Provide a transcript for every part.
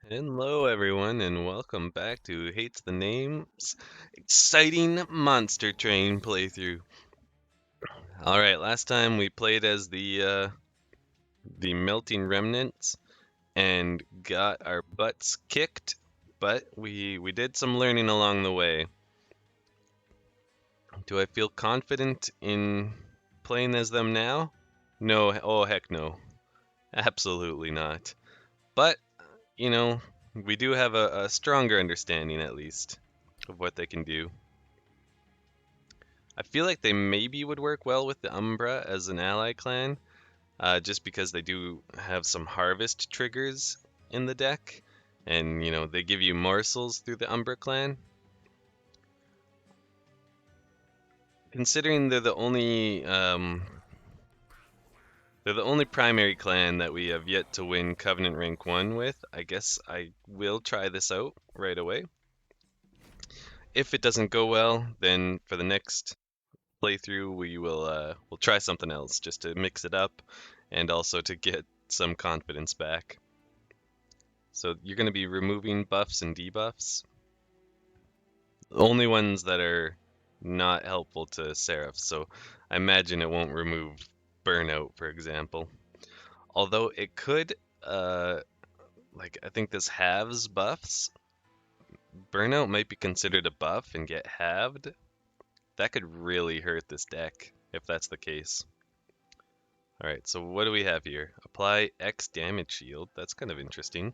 Hello, everyone, and welcome back to Hates the Name's exciting Monster Train playthrough. All right, last time we played as the Melting Remnants and got our butts kicked, but we did some learning along the way. Do I feel confident in playing as them now? No, oh heck no, absolutely not. But you know, we do have a stronger understanding at least of what they can do. I feel like they maybe would work well with the Umbra as an ally clan, just because they do have some harvest triggers in the deck, and they give you morsels through the Umbra clan. Considering they're the only primary clan that we have yet to win Covenant rank 1 with, I guess I will try this out right away. If it doesn't go well, then for the next playthrough, we'll try something else just to mix it up and also to get some confidence back. So you're going to be removing buffs and debuffs. The only ones that are not helpful to Seraph. So I imagine it won't remove Burnout, for example. Although it could, I think this halves buffs. Burnout might be considered a buff and get halved. That could really hurt this deck if that's the case. Alright, so what do we have here? Apply X damage shield. That's kind of interesting.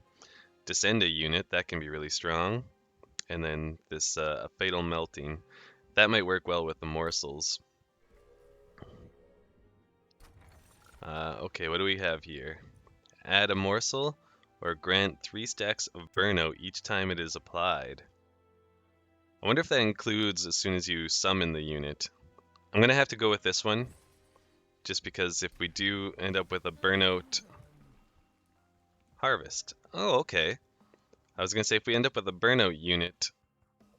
Descend a unit. That can be really strong. And then this Fatal Melting. That might work well with the morsels. Okay, what do we have here? Add a morsel or grant 3 stacks of burnout each time it is applied. I wonder if that includes as soon as you summon the unit. I'm going to have to go with this one, just because if we do end up with a burnout harvest. Oh, okay. I was going to say if we end up with a burnout unit,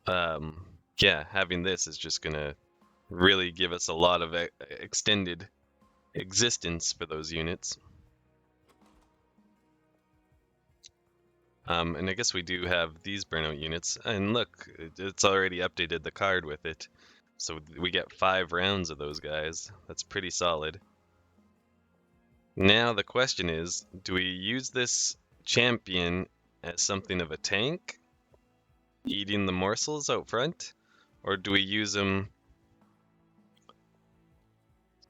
yeah, having this is just going to really give us a lot of extended existence for those units. And I guess we do have these burnout units. And look, it's already updated the card with it. So we get 5 rounds of those guys. That's pretty solid. Now the question is, do we use this champion as something of a tank, eating the morsels out front? Or do we use him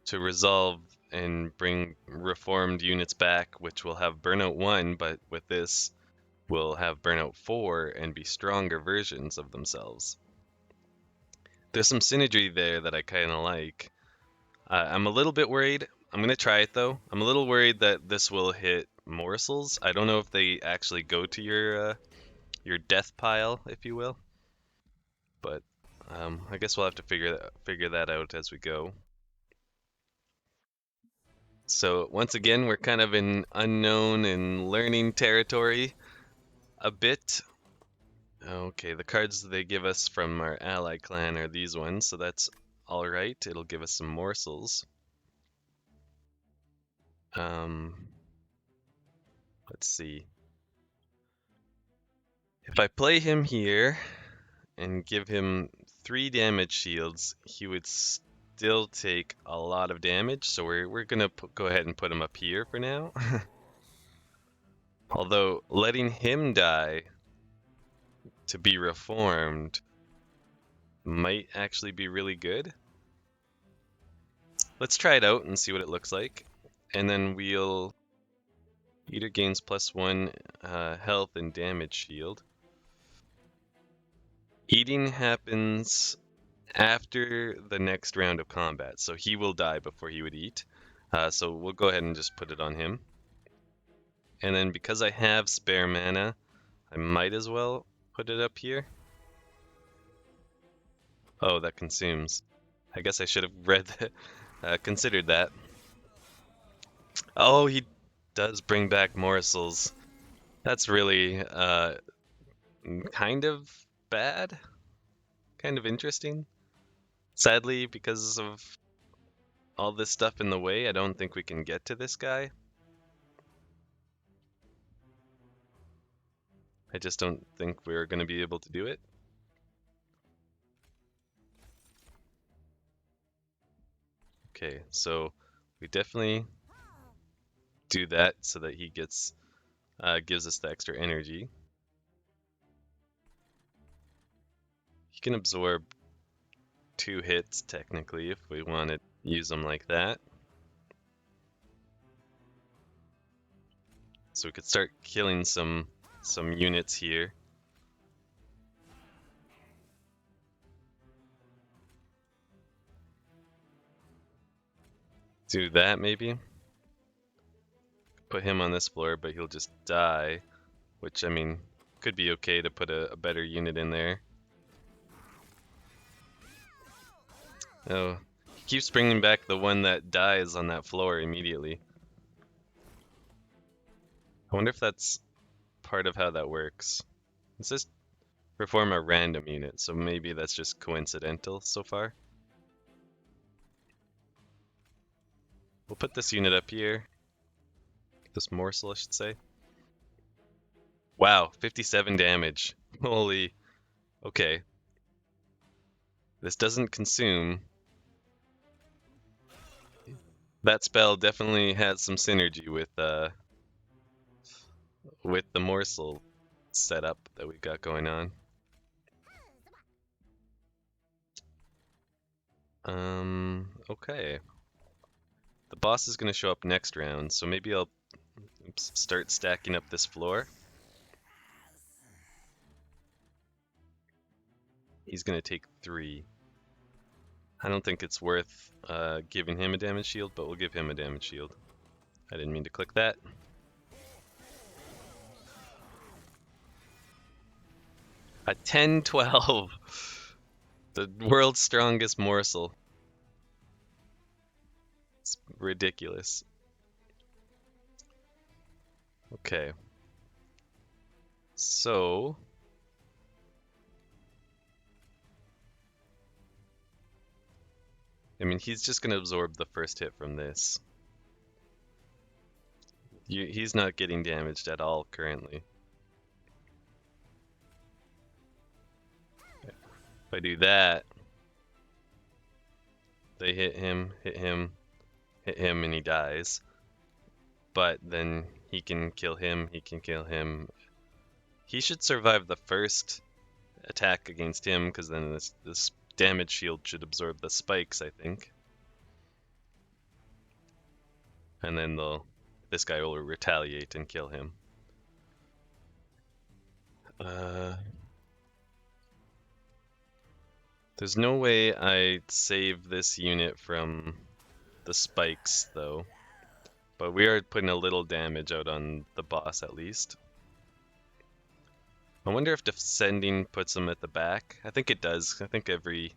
to resolve and bring reformed units back, which will have Burnout 1, but with this will have Burnout 4 and be stronger versions of themselves. There's some synergy there that I kind of like. I'm a little bit worried. I'm going to try it though. I'm a little worried that this will hit morsels. I don't know if they actually go to your death pile, if you will. But I guess we'll have to figure that out as we go. So once again, we're kind of in unknown and learning territory a bit. Okay, the cards they give us from our ally clan are these ones, so that's all right. It'll give us some morsels. Um, let's see. If I play him here and give him 3 damage shields, he would still take a lot of damage, so we're gonna go ahead and put him up here for now. Although letting him die to be reformed might actually be really good. Let's try it out and see what it looks like. And then we'll... Eater gains +1 health and damage shield. Eating happens after the next round of combat, so he will die before he would eat. So we'll go ahead and just put it on him. And then because I have spare mana, I might as well put it up here. Oh, that consumes. I guess I should have read that, considered that. Oh, he does bring back morsels. That's really kind of bad, kind of interesting. Sadly, because of all this stuff in the way, I don't think we can get to this guy. I just don't think we're going to be able to do it. Okay, so we definitely do that so that he gives us the extra energy. He can absorb 2 hits technically if we want to use them like that. So we could start killing some units here. Do that maybe. Put him on this floor, but he'll just die, which I mean could be okay to put a better unit in there. Oh, he keeps bringing back the one that dies on that floor immediately. I wonder if that's part of how that works. It says perform a random unit, so maybe that's just coincidental so far. We'll put this unit up here. This morsel, I should say. Wow, 57 damage. Holy. Okay. This doesn't consume. That spell definitely has some synergy with the morsel setup that we got going on. Okay. The boss is gonna show up next round, so maybe I'll start stacking up this floor. He's gonna take 3. I don't think it's worth giving him a damage shield, but we'll give him a damage shield. I didn't mean to click that. A 10-12. The world's strongest morsel. It's ridiculous. Okay. So I mean, he's just going to absorb the first hit from this. He's not getting damaged at all currently. If I do that, they hit him, and he dies. But then he can kill him, He should survive the first attack against him, because then this damage shield should absorb the spikes, I think. And then this guy will retaliate and kill him. There's no way I save this unit from the spikes, though. But we are putting a little damage out on the boss, at least. I wonder if descending puts him at the back. I think it does. I think every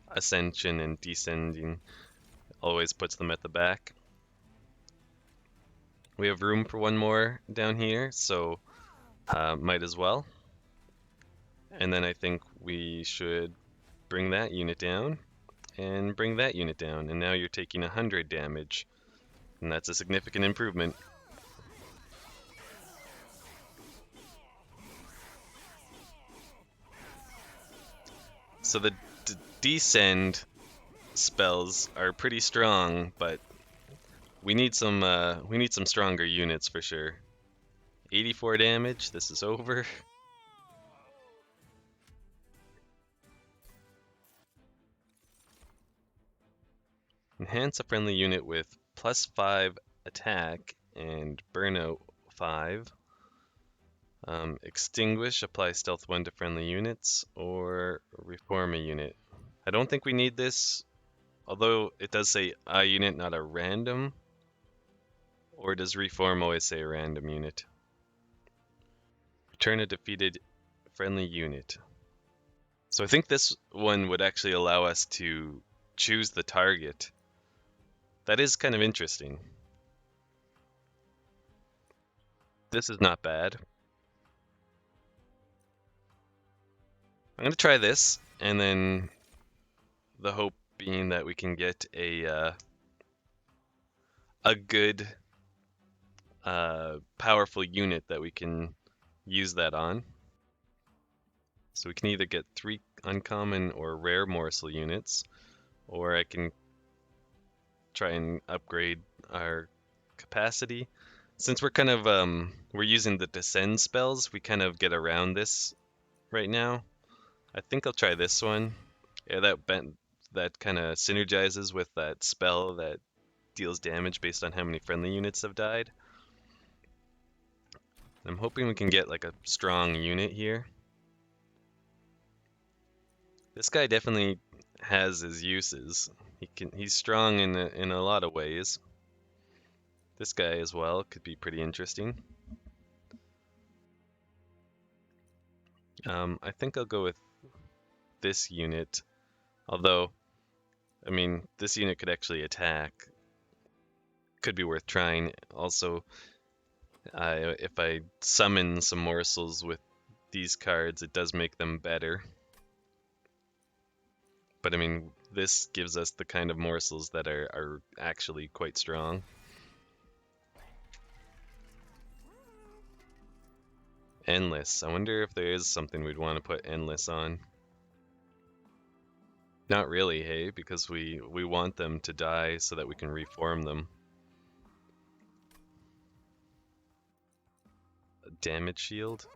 ascension and descending always puts them at the back. We have room for one more down here, so might as well. And then I think we should bring that unit down and bring that unit down. And now you're taking 100 damage, and that's a significant improvement. So the descend spells are pretty strong, but we need some stronger units for sure. 84 damage. This is over. Enhance a friendly unit with +5 attack and burnout 5. Extinguish, apply stealth 1 to friendly units, or reform a unit. I don't think we need this, although it does say a unit, not a random. Or does reform always say a random unit? Return a defeated friendly unit. So I think this one would actually allow us to choose the target. That is kind of interesting. This is not bad. I'm going to try this, and then the hope being that we can get a good, powerful unit that we can use that on. So we can either get 3 uncommon or rare morsel units, or I can try and upgrade our capacity. Since we're kind of we're using the descend spells, we kind of get around this right now. I think I'll try this one. Yeah, that kind of synergizes with that spell that deals damage based on how many friendly units have died. I'm hoping we can get like a strong unit here. This guy definitely has his uses. He's strong in a lot of ways. This guy as well could be pretty interesting. I think I'll go with this unit. Although, I mean, this unit could actually attack. Could be worth trying. Also, if I summon some morsels with these cards, it does make them better. But I mean, this gives us the kind of morsels that are actually quite strong. Endless. I wonder if there is something we'd want to put Endless on. Not really, hey, because we want them to die so that we can reform them. A damage shield?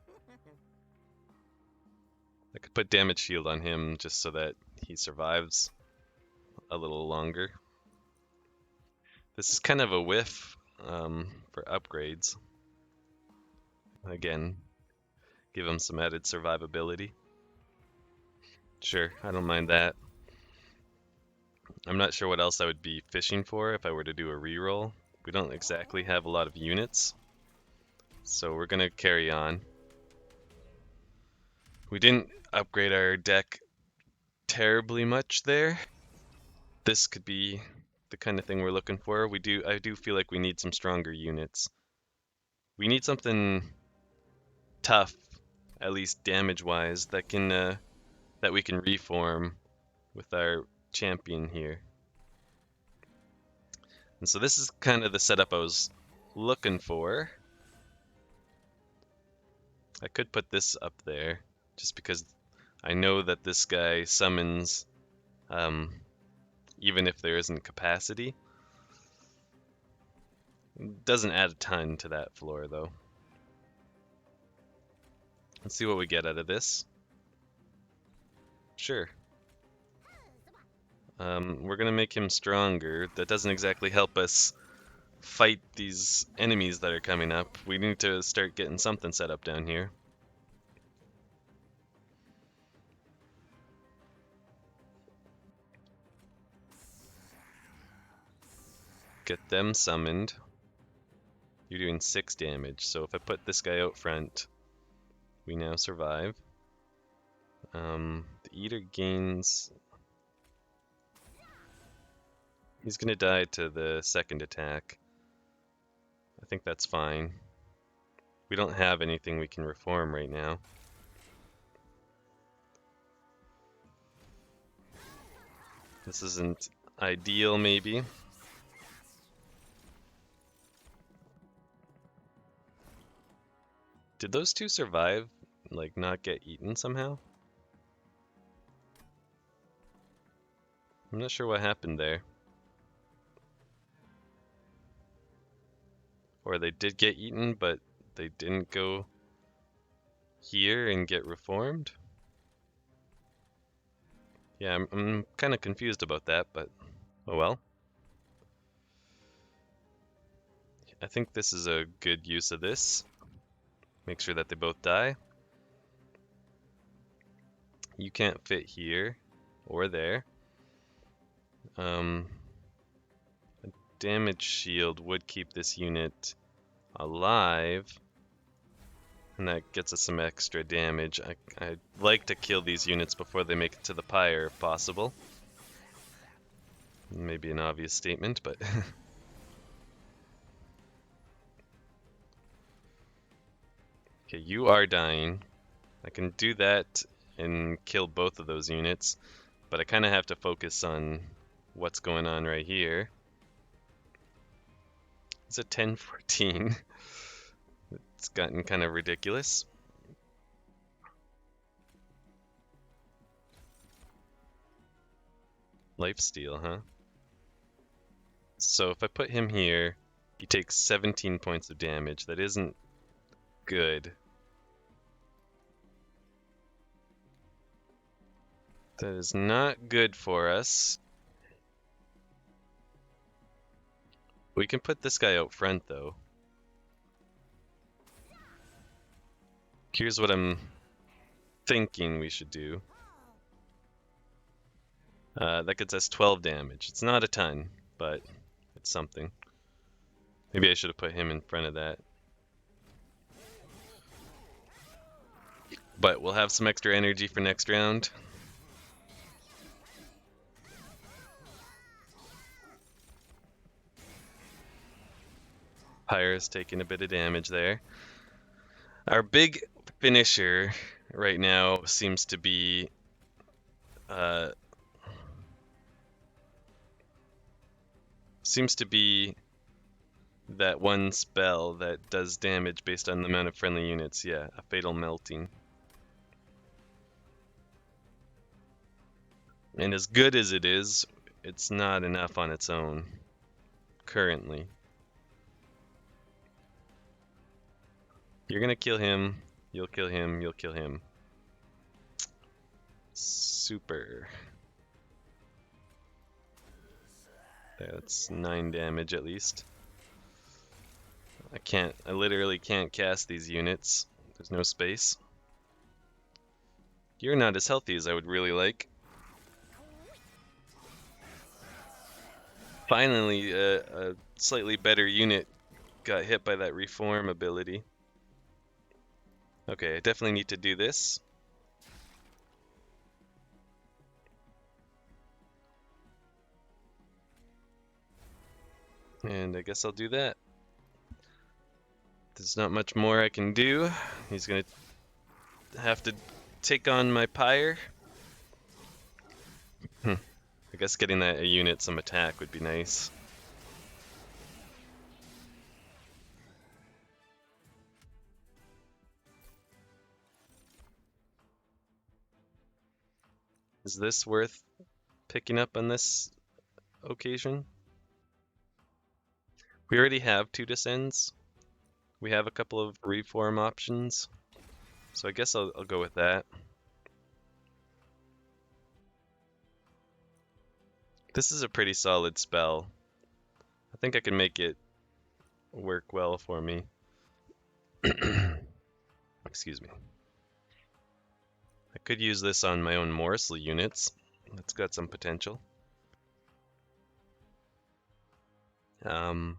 I could put damage shield on him just so that he survives a little longer. This is kind of a whiff for upgrades. Again, give him some added survivability. Sure, I don't mind that. I'm not sure what else I would be fishing for if I were to do a reroll. We don't exactly have a lot of units, so we're gonna carry on. We didn't upgrade our deck terribly much there. This could be the kind of thing we're looking for. I do feel like we need some stronger units. We need something tough, at least damage-wise, that we can reform with our champion here. And so this is kind of the setup I was looking for. I could put this up there, just because I know that this guy summons even if there isn't capacity. Doesn't add a ton to that floor, though. Let's see what we get out of this. Sure. We're gonna make him stronger. That doesn't exactly help us fight these enemies that are coming up. We need to start getting something set up down here. Get them summoned. You're doing 6 damage, so if I put this guy out front, we now survive. The Eater gains... He's gonna die to the second attack. I think that's fine. We don't have anything we can reform right now. This isn't ideal, maybe. Did those two survive? Like, not get eaten somehow? I'm not sure what happened there. Or they did get eaten, but they didn't go here and get reformed? Yeah, I'm kind of confused about that, but oh well. I think this is a good use of this. Make sure that they both die. You can't fit here or there. A damage shield would keep this unit alive, and that gets us some extra damage. I'd like to kill these units before they make it to the pyre if possible. Maybe an obvious statement, but okay, you are dying. I can do that and kill both of those units, but I kind of have to focus on what's going on right here. It's a 10-14. It's gotten kind of ridiculous. Lifesteal, huh? So if I put him here, he takes 17 points of damage. That isn't good. That is not good for us. We can put this guy out front, though. Here's what I'm thinking we should do. That gets us 12 damage. It's not a ton, but it's something. Maybe I should have put him in front of that. But we'll have some extra energy for next round. Pyra's taking a bit of damage there. Our big finisher right now seems to be that one spell that does damage based on the amount of friendly units. Yeah, a Fatal Melting. And as good as it is, it's not enough on its own currently. You're gonna kill him, you'll kill him, you'll kill him. Super. That's 9 damage at least. I literally can't cast these units. There's no space. You're not as healthy as I would really like. Finally, a slightly better unit got hit by that reform ability. Okay, I definitely need to do this. And I guess I'll do that. There's not much more I can do. He's gonna have to take on my Pyre. I guess getting that a unit some attack would be nice. Is this worth picking up on this occasion? We already have 2 Descends. We have a couple of reform options. So I guess I'll go with that. This is a pretty solid spell. I think I can make it work well for me. Excuse me. I could use this on my own Morsel units. It's got some potential. And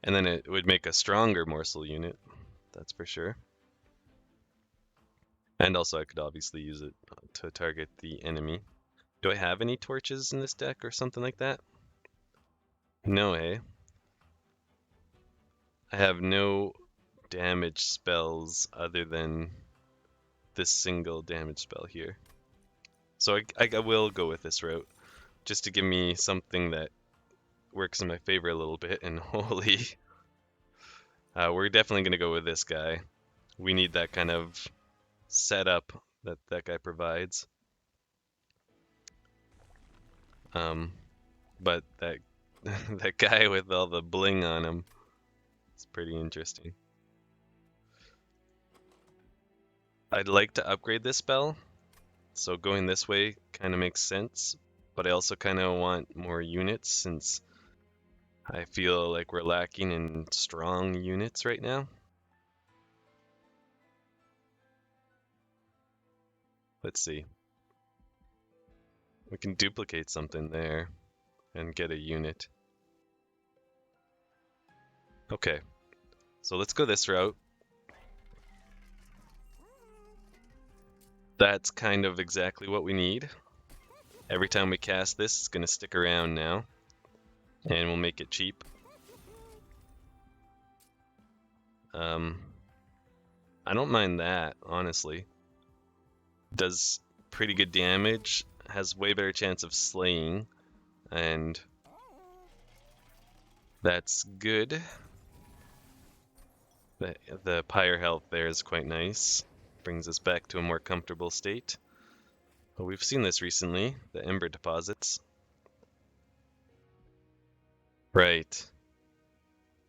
then it would make a stronger Morsel unit, that's for sure. And also I could obviously use it to target the enemy. Do I have any torches in this deck or something like that? No, eh? I have no damage spells other than this single damage spell here. So I will go with this route, just to give me something that works in my favor a little bit, and holy, we're definitely going to go with this guy. We need that kind of setup that that guy provides. But that that guy with all the bling on him, it's pretty interesting. I'd like to upgrade this spell, so going this way kind of makes sense, but I also kind of want more units since I feel like we're lacking in strong units right now. Let's see. We can duplicate something there and get a unit. Okay, so let's go this route. That's kind of exactly what we need. Every time we cast this, it's going to stick around now, and we'll make it cheap. I don't mind that, honestly. Does pretty good damage, has way better chance of slaying, and that's good. The Pyre health there is quite nice. Brings us back to a more comfortable state. Well, we've seen this recently, the Ember deposits. Right.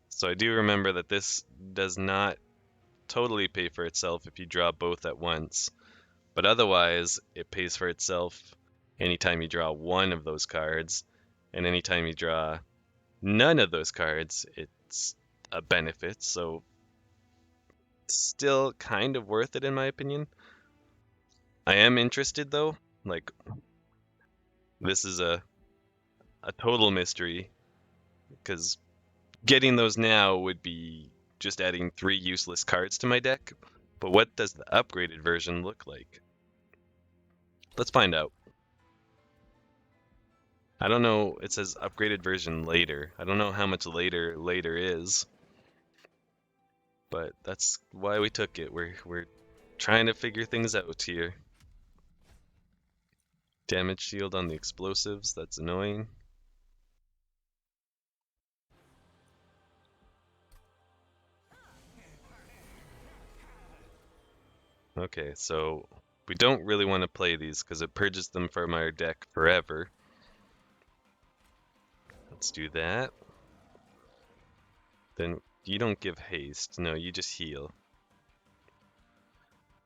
So I do remember that this does not totally pay for itself if you draw both at once, but otherwise it pays for itself anytime you draw one of those cards, and anytime you draw none of those cards, it's a benefit, so it's still kind of worth it in my opinion. I am interested though, like this is a total mystery because getting those now would be just adding 3 useless cards to my deck. But what does the upgraded version look like? Let's find out. I don't know. It says upgraded version later. I don't know how much later is, but that's why we took it. We're trying to figure things out here. Damage shield on the explosives. That's annoying. Okay, so we don't really want to play these because it purges them from our deck forever. Let's do that. Then you don't give haste. No, you just heal.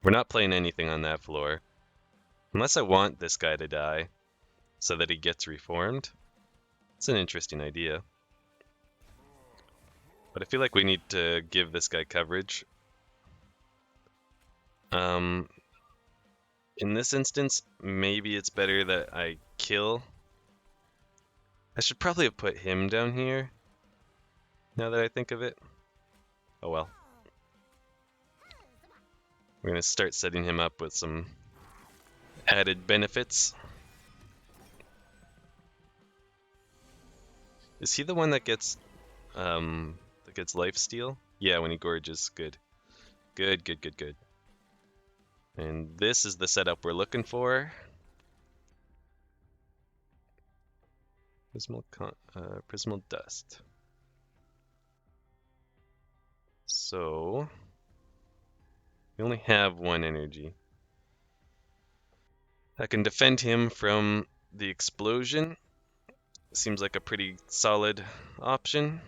We're not playing anything on that floor. Unless I want this guy to die so that he gets reformed. It's an interesting idea. But I feel like we need to give this guy coverage. In this instance, maybe it's better that I kill. I should probably have put him down here, now that I think of it. Oh well. We're going to start setting him up with some added benefits. Is he the one that gets lifesteal? Yeah, when he gorges. Good. Good, good, good, good. And this is the setup we're looking for. Prismal dust. So we only have 1 energy. I can defend him from the explosion. Seems like a pretty solid option.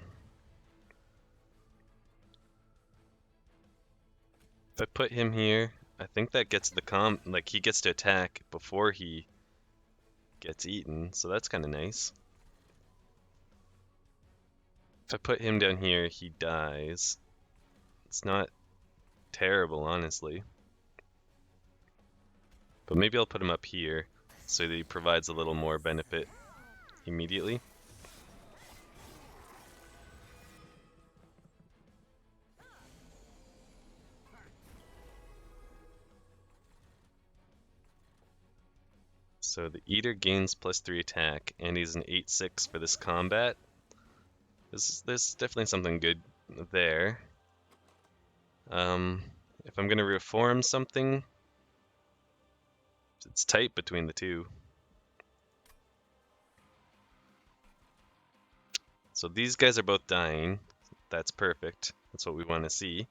If I put him here, I think that gets the like he gets to attack before he gets eaten, so that's kind of nice. If I put him down here, he dies. It's not terrible, honestly. But maybe I'll put him up here so that he provides a little more benefit immediately. So the Eater gains +3 attack, and he's an 8/6 for this combat. There's definitely something good there. If I'm gonna reform something, it's tight between the two. So these guys are both dying. That's perfect. That's what we want to see.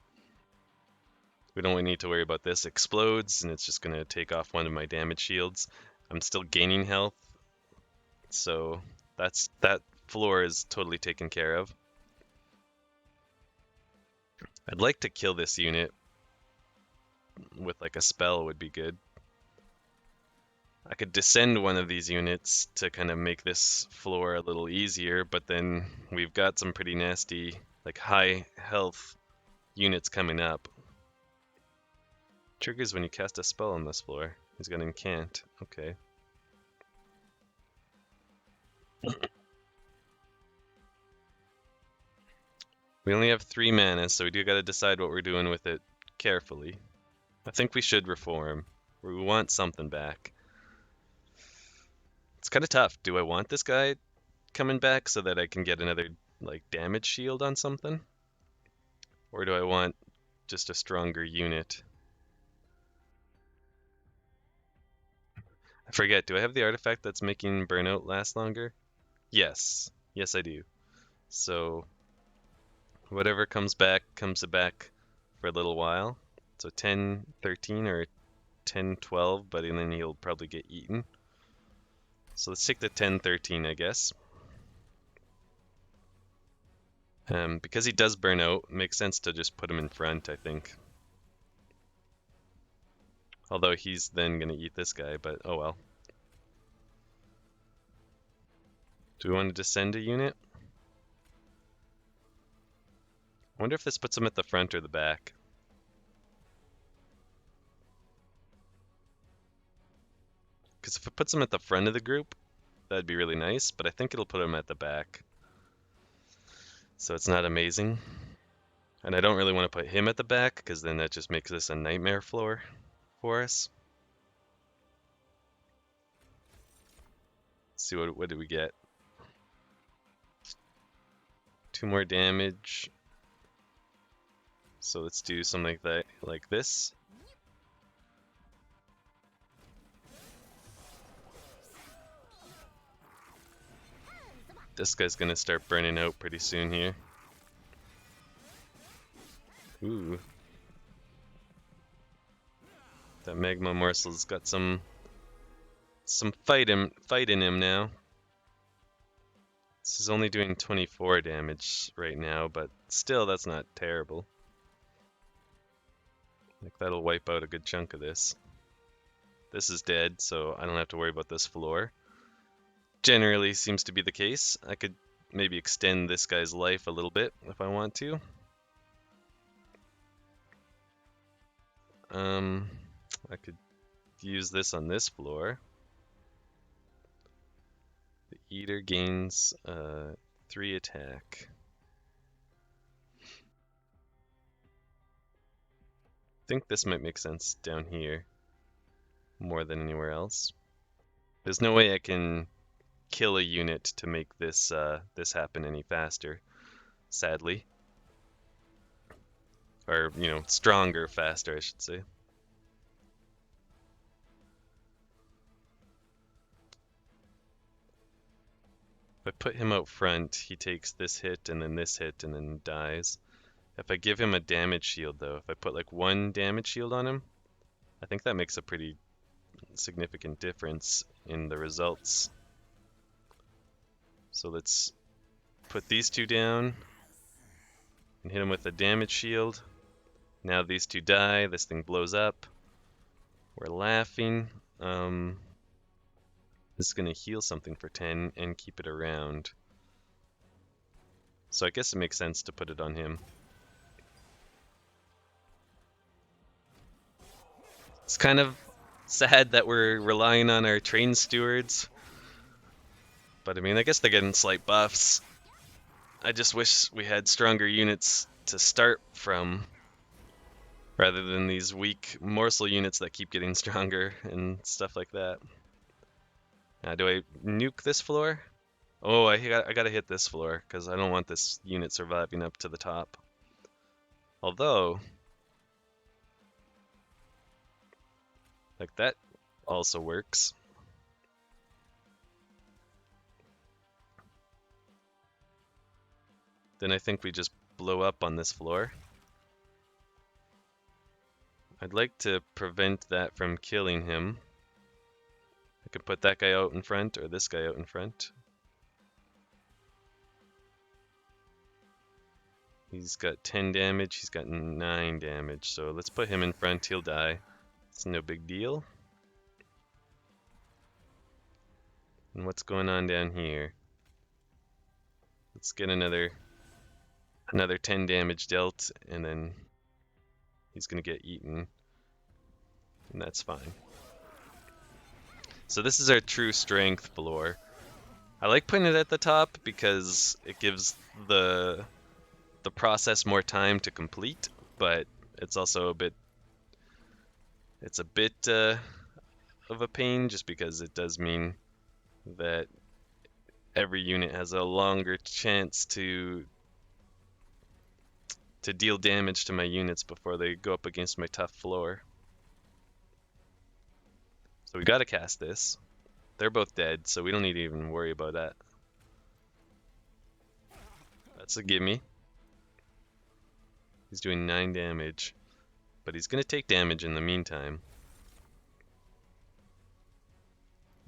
We don't need to worry about this. Explodes, and it's just going to take off one of my damage shields. I'm still gaining health, so that floor is totally taken care of. I'd like to kill this unit with like a spell would be good. I could descend one of these units to kind of make this floor a little easier, but then we've got some pretty nasty, like high health units coming up. Triggers when you cast a spell on this floor. He's got incant. Okay. We only have 3 mana, so we do gotta decide what we're doing with it carefully. I think we should reform. We want something back. It's kind of tough. Do I want this guy coming back so that I can get another like damage shield on something? Or do I want just a stronger unit? I forget, do I have the artifact that's making burnout last longer? Yes. Yes, I do. So whatever comes back for a little while. So 10, 13, or 10, 12, but then he'll probably get eaten. So let's take the 10, 13, I guess. Because he does burn out, it makes sense to just put him in front, I think. Although he's then going to eat this guy, but oh well. Do we want to descend a unit? I wonder if this puts him at the front or the back. Because if it puts him at the front of the group, that'd be really nice, but I think it'll put him at the back. So it's not amazing. And I don't really want to put him at the back, because then that just makes this a nightmare floor for us. Let's see, what did we get? 2 more damage. So let's do something like this. This guy's gonna start burning out pretty soon here. Ooh. That magma morsel's got some fight in him now. This is only doing 24 damage right now, but still that's not terrible. Like that'll wipe out a good chunk of this. This is dead, so I don't have to worry about this floor. Generally seems to be the case. I could maybe extend this guy's life a little bit if I want to. I could use this on this floor. The Eater gains 3 attack. I think this might make sense down here more than anywhere else. There's no way I can kill a unit to make this this happen any faster, sadly. Or, you know, stronger, faster, I should say. If I put him out front, he takes this hit and then dies. If I give him a damage shield though, if I put like 1 damage shield on him, I think that makes a pretty significant difference in the results. So let's put these 2 down and hit him with a damage shield. Now these 2 die, this thing blows up. We're laughing. This is going to heal something for 10 and keep it around. So I guess it makes sense to put it on him. It's kind of sad that we're relying on our train stewards. But I mean, I guess they're getting slight buffs. I just wish we had stronger units to start from, rather than these weak morsel units that keep getting stronger and stuff like that. Now, do I nuke this floor? Oh, I gotta hit this floor, because I don't want this unit surviving up to the top. Although, like that also works. Then I think we just blow up on this floor. I'd like to prevent that from killing him. I could put that guy out in front, or this guy out in front. He's got 10 damage, he's got 9 damage, so let's put him in front, he'll die. It's no big deal. And what's going on down here? Let's get another 10 damage dealt, and then he's gonna get eaten. And that's fine. So this is our true strength floor. I like putting it at the top because it gives the process more time to complete, but it's also a bit of a pain just because it does mean that every unit has a longer chance to deal damage to my units before they go up against my tough floor. So we gotta cast this. They're both dead, so we don't need to even worry about that. That's a gimme. He's doing 9 damage, but he's gonna take damage in the meantime.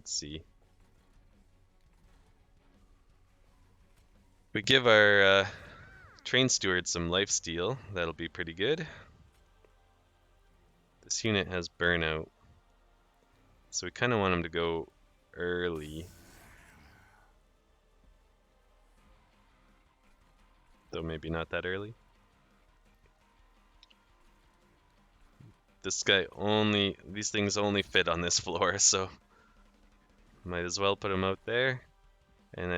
Let's see. We give our train steward some lifesteal. That'll be pretty good. This unit has burnout, so we kind of want him to go early. Though maybe not that early. These things only fit on this floor, so might as well put them out there. And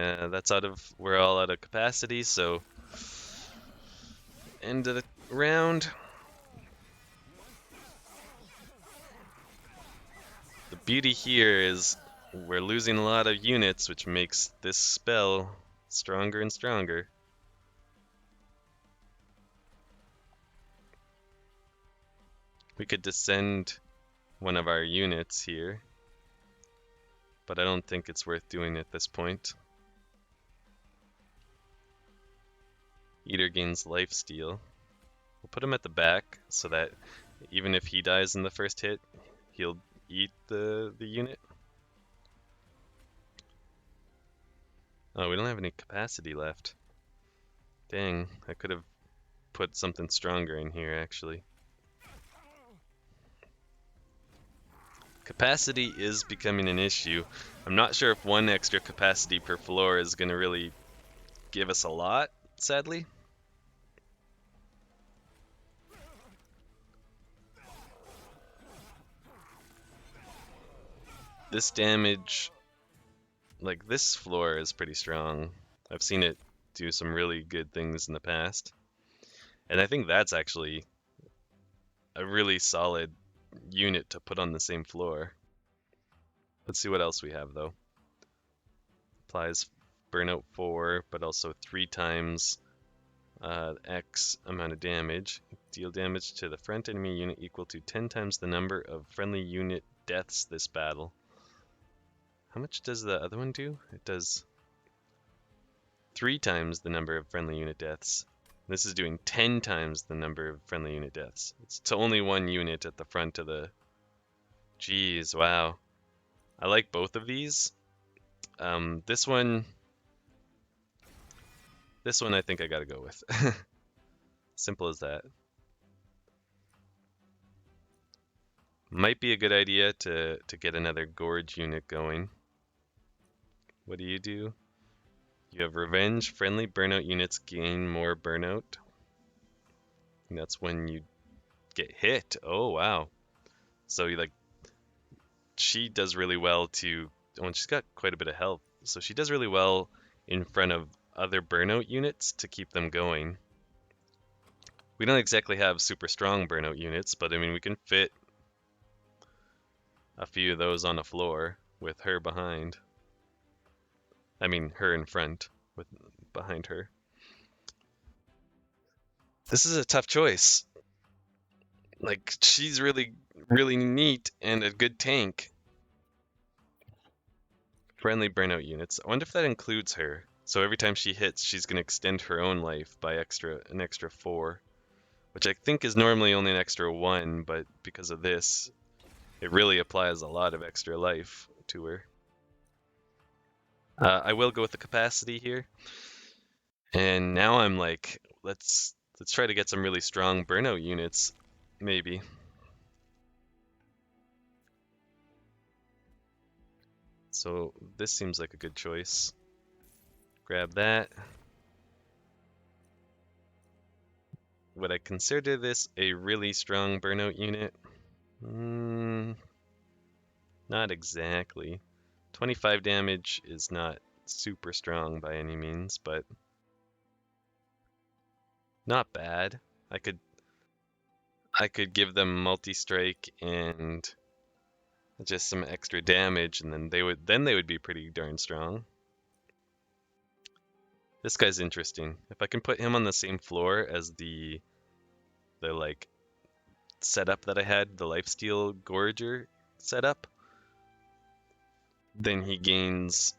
we're all out of capacity, so end of the round. The beauty here is we're losing a lot of units, which makes this spell stronger and stronger. We could descend one of our units here, but I don't think it's worth doing at this point. Eater gains lifesteal. We'll put him at the back so that even if he dies in the first hit, he'll eat the unit. Oh, we don't have any capacity left. Dang, I could have put something stronger in here actually. Capacity is becoming an issue. I'm not sure if one extra capacity per floor is going to really give us a lot, sadly. This damage, like this floor is pretty strong. I've seen it do some really good things in the past. And I think that's actually a really solid unit to put on the same floor. Let's see what else we have though. Applies burnout 4, but also 3 times X amount of damage. Deal damage to the front enemy unit equal to 10 times the number of friendly unit deaths this battle. How much does the other one do? It does 3 times the number of friendly unit deaths. This is doing 10 times the number of friendly unit deaths. It's only 1 unit at the front of the... Jeez, wow. I like both of these. This one I think I gotta go with. Simple as that. Might be a good idea to get another Gorge unit going. What do? You have Revenge. Friendly burnout units gain more burnout. And that's when you get hit. Oh, wow. So she does really well to... Oh, and she's got quite a bit of health. So she does really well in front of other burnout units to keep them going. We don't exactly have super strong burnout units, but I mean, we can fit a few of those on the floor with her behind. I mean, her in front with behind her. This is a tough choice. Like, she's really, really neat and a good tank. Friendly burnout units. I wonder if that includes her. So every time she hits, she's going to extend her own life by an extra 4. Which I think is normally only an extra 1, but because of this, it really applies a lot of extra life to her. I will go with the capacity here. And now I'm like, let's try to get some really strong burnout units, maybe. So this seems like a good choice. Grab that. Would I consider this a really strong burnout unit? Not exactly. 25 damage is not super strong by any means, but not bad. I could give them multi-strike and just some extra damage, and then they would be pretty darn strong. This guy's interesting. If I can put him on the same floor as the like setup that I had, the lifesteal Gorger setup, then he gains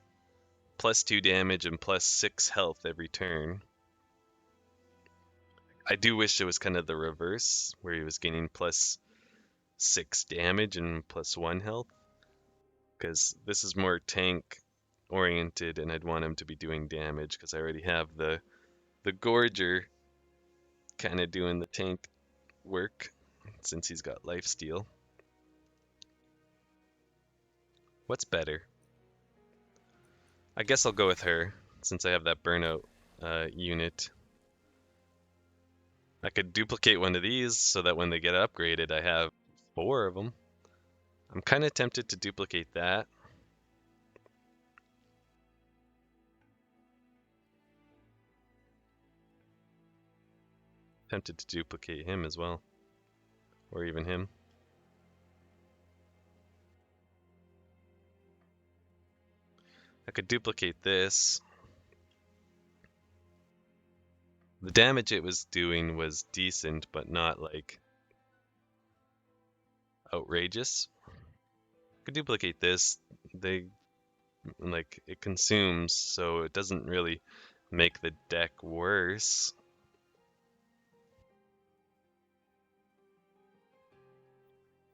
+2 damage and +6 health every turn. I do wish it was kind of the reverse, where he was gaining +6 damage and +1 health. because this is more tank oriented and I'd want him to be doing damage because I already have the Gorger kind of doing the tank work since he's got lifesteal. What's better? I guess I'll go with her since I have that burnout unit. I could duplicate one of these so that when they get upgraded, I have 4 of them. I'm kind of tempted to duplicate that. Tempted to duplicate him as well, or even him. I could duplicate this. The damage it was doing was decent, but not like outrageous. I could duplicate this. They like it consumes, so it doesn't really make the deck worse.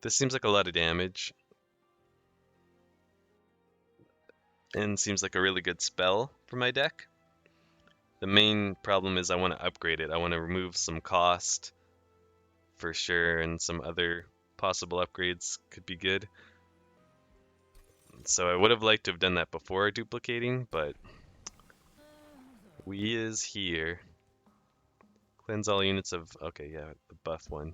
This seems like a lot of damage and seems like a really good spell for my deck. The main problem is I want to upgrade it. I want to remove some cost for sure, and some other possible upgrades could be good. So I would have liked to have done that before duplicating, but we is here. Cleanse all units of, okay, yeah, the buff one.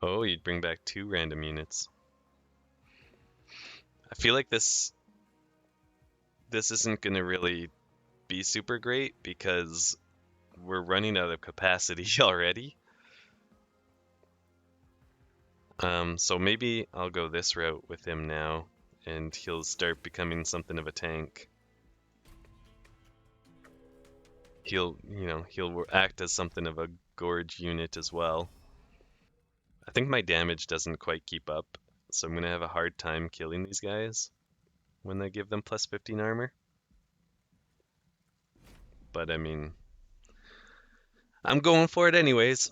Oh, you'd bring back 2 random units. I feel like this isn't gonna really be super great because we're running out of capacity already. So maybe I'll go this route with him now, and he'll start becoming something of a tank. He'll act as something of a gorge unit as well. I think my damage doesn't quite keep up, so I'm gonna have a hard time killing these guys when I give them plus 15 armor. But I mean, I'm going for it anyways.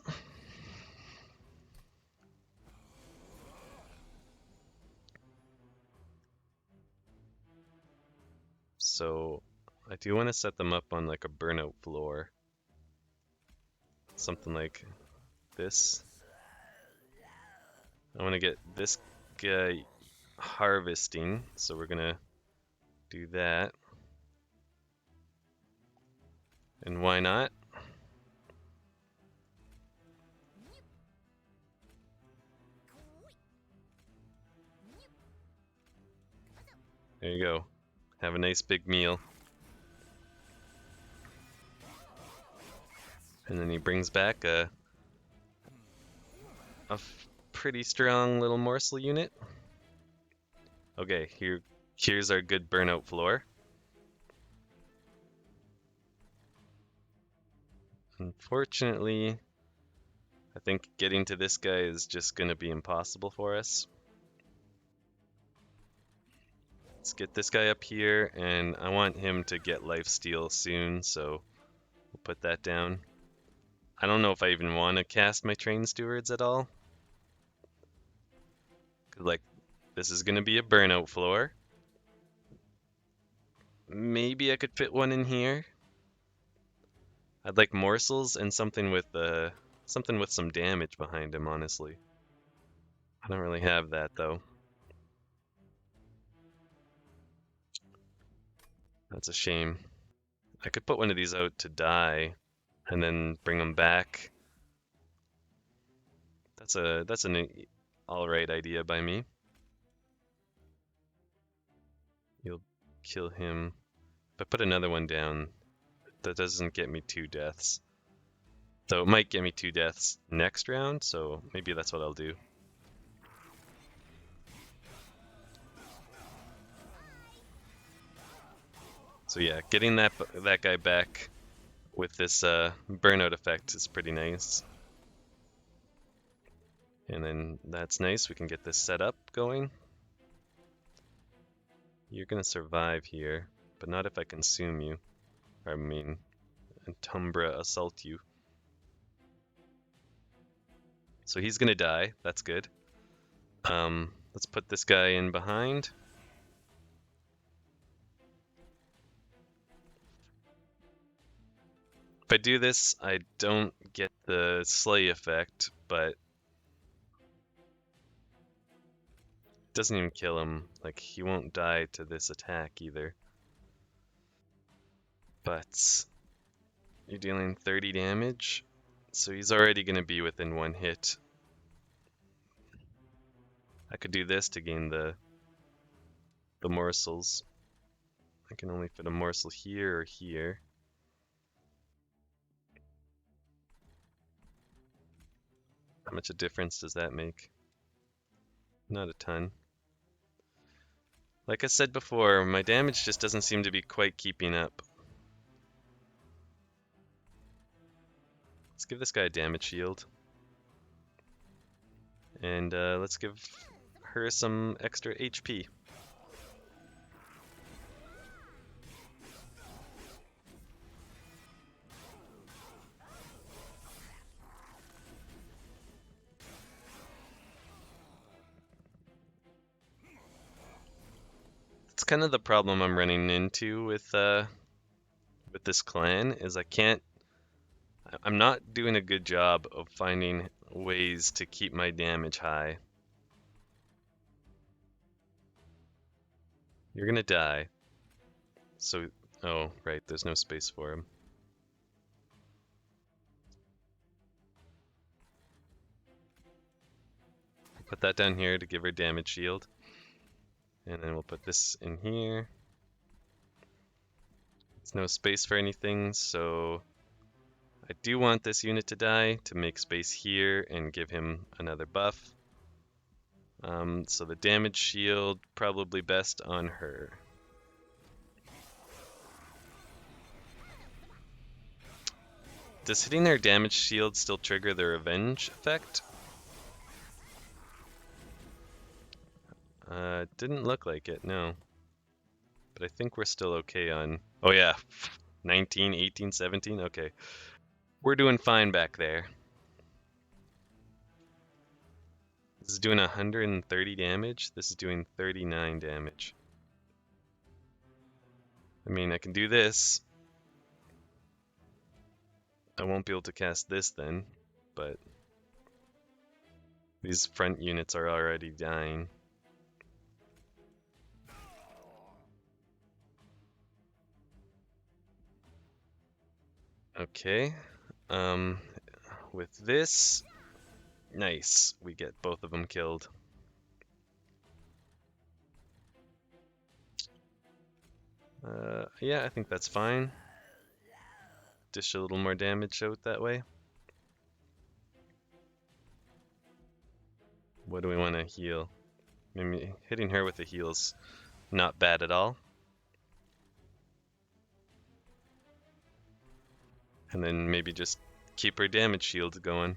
So I do want to set them up on like a burnout floor. Something like this. I want to get this guy harvesting, so we're gonna do that. And why not? There you go. Have a nice big meal. And then he brings back a pretty strong little morsel unit. Okay, here's our good burnout floor. Unfortunately, I think getting to this guy is just going to be impossible for us. Let's get this guy up here, and I want him to get lifesteal soon, so we'll put that down. I don't know if I even want to cast my Train Stewards at all. Like, this is going to be a burnout floor. Maybe I could fit one in here. I'd like morsels and something with some damage behind him, honestly. I don't really have that though. That's a shame. I could put one of these out to die and then bring them back. That's an all right idea by me. You'll kill him. If I put another one down, that doesn't get me 2 deaths. So it might get me 2 deaths next round, so maybe that's what I'll do. So yeah, getting that guy back with this burnout effect is pretty nice. And then that's nice, we can get this set up going. You're gonna survive here, but not if I consume you. I mean, Entumbra assault you. So he's gonna die, that's good. Let's put this guy in behind. If I do this, I don't get the slay effect, but it doesn't even kill him. Like, he won't die to this attack either. But you're dealing 30 damage, so he's already going to be within one hit. I could do this to gain the morsels. I can only fit a morsel here or here. How much a difference does that make? Not a ton. Like I said before, my damage just doesn't seem to be quite keeping up. Let's give this guy a damage shield. And let's give her some extra HP. It's kind of the problem I'm running into with this clan is I'm not doing a good job of finding ways to keep my damage high. You're gonna die. So, oh, right, there's no space for him. Put that down here to give her damage shield. And then we'll put this in here. There's no space for anything, so I do want this unit to die to make space here and give him another buff. So the damage shield probably best on her. Does hitting their damage shield still trigger the revenge effect? Didn't look like it, no. But I think we're still okay on... Oh yeah, 19, 18, 17, okay. We're doing fine back there. This is doing 130 damage. This is doing 39 damage. I mean, I can do this. I won't be able to cast this then, but these front units are already dying. Okay, with this, nice, we get both of them killed. Yeah, I think that's fine. Dish a little more damage out that way. What do we want to heal? Maybe hitting her with the heal's not bad at all. And then maybe just keep her damage shield going.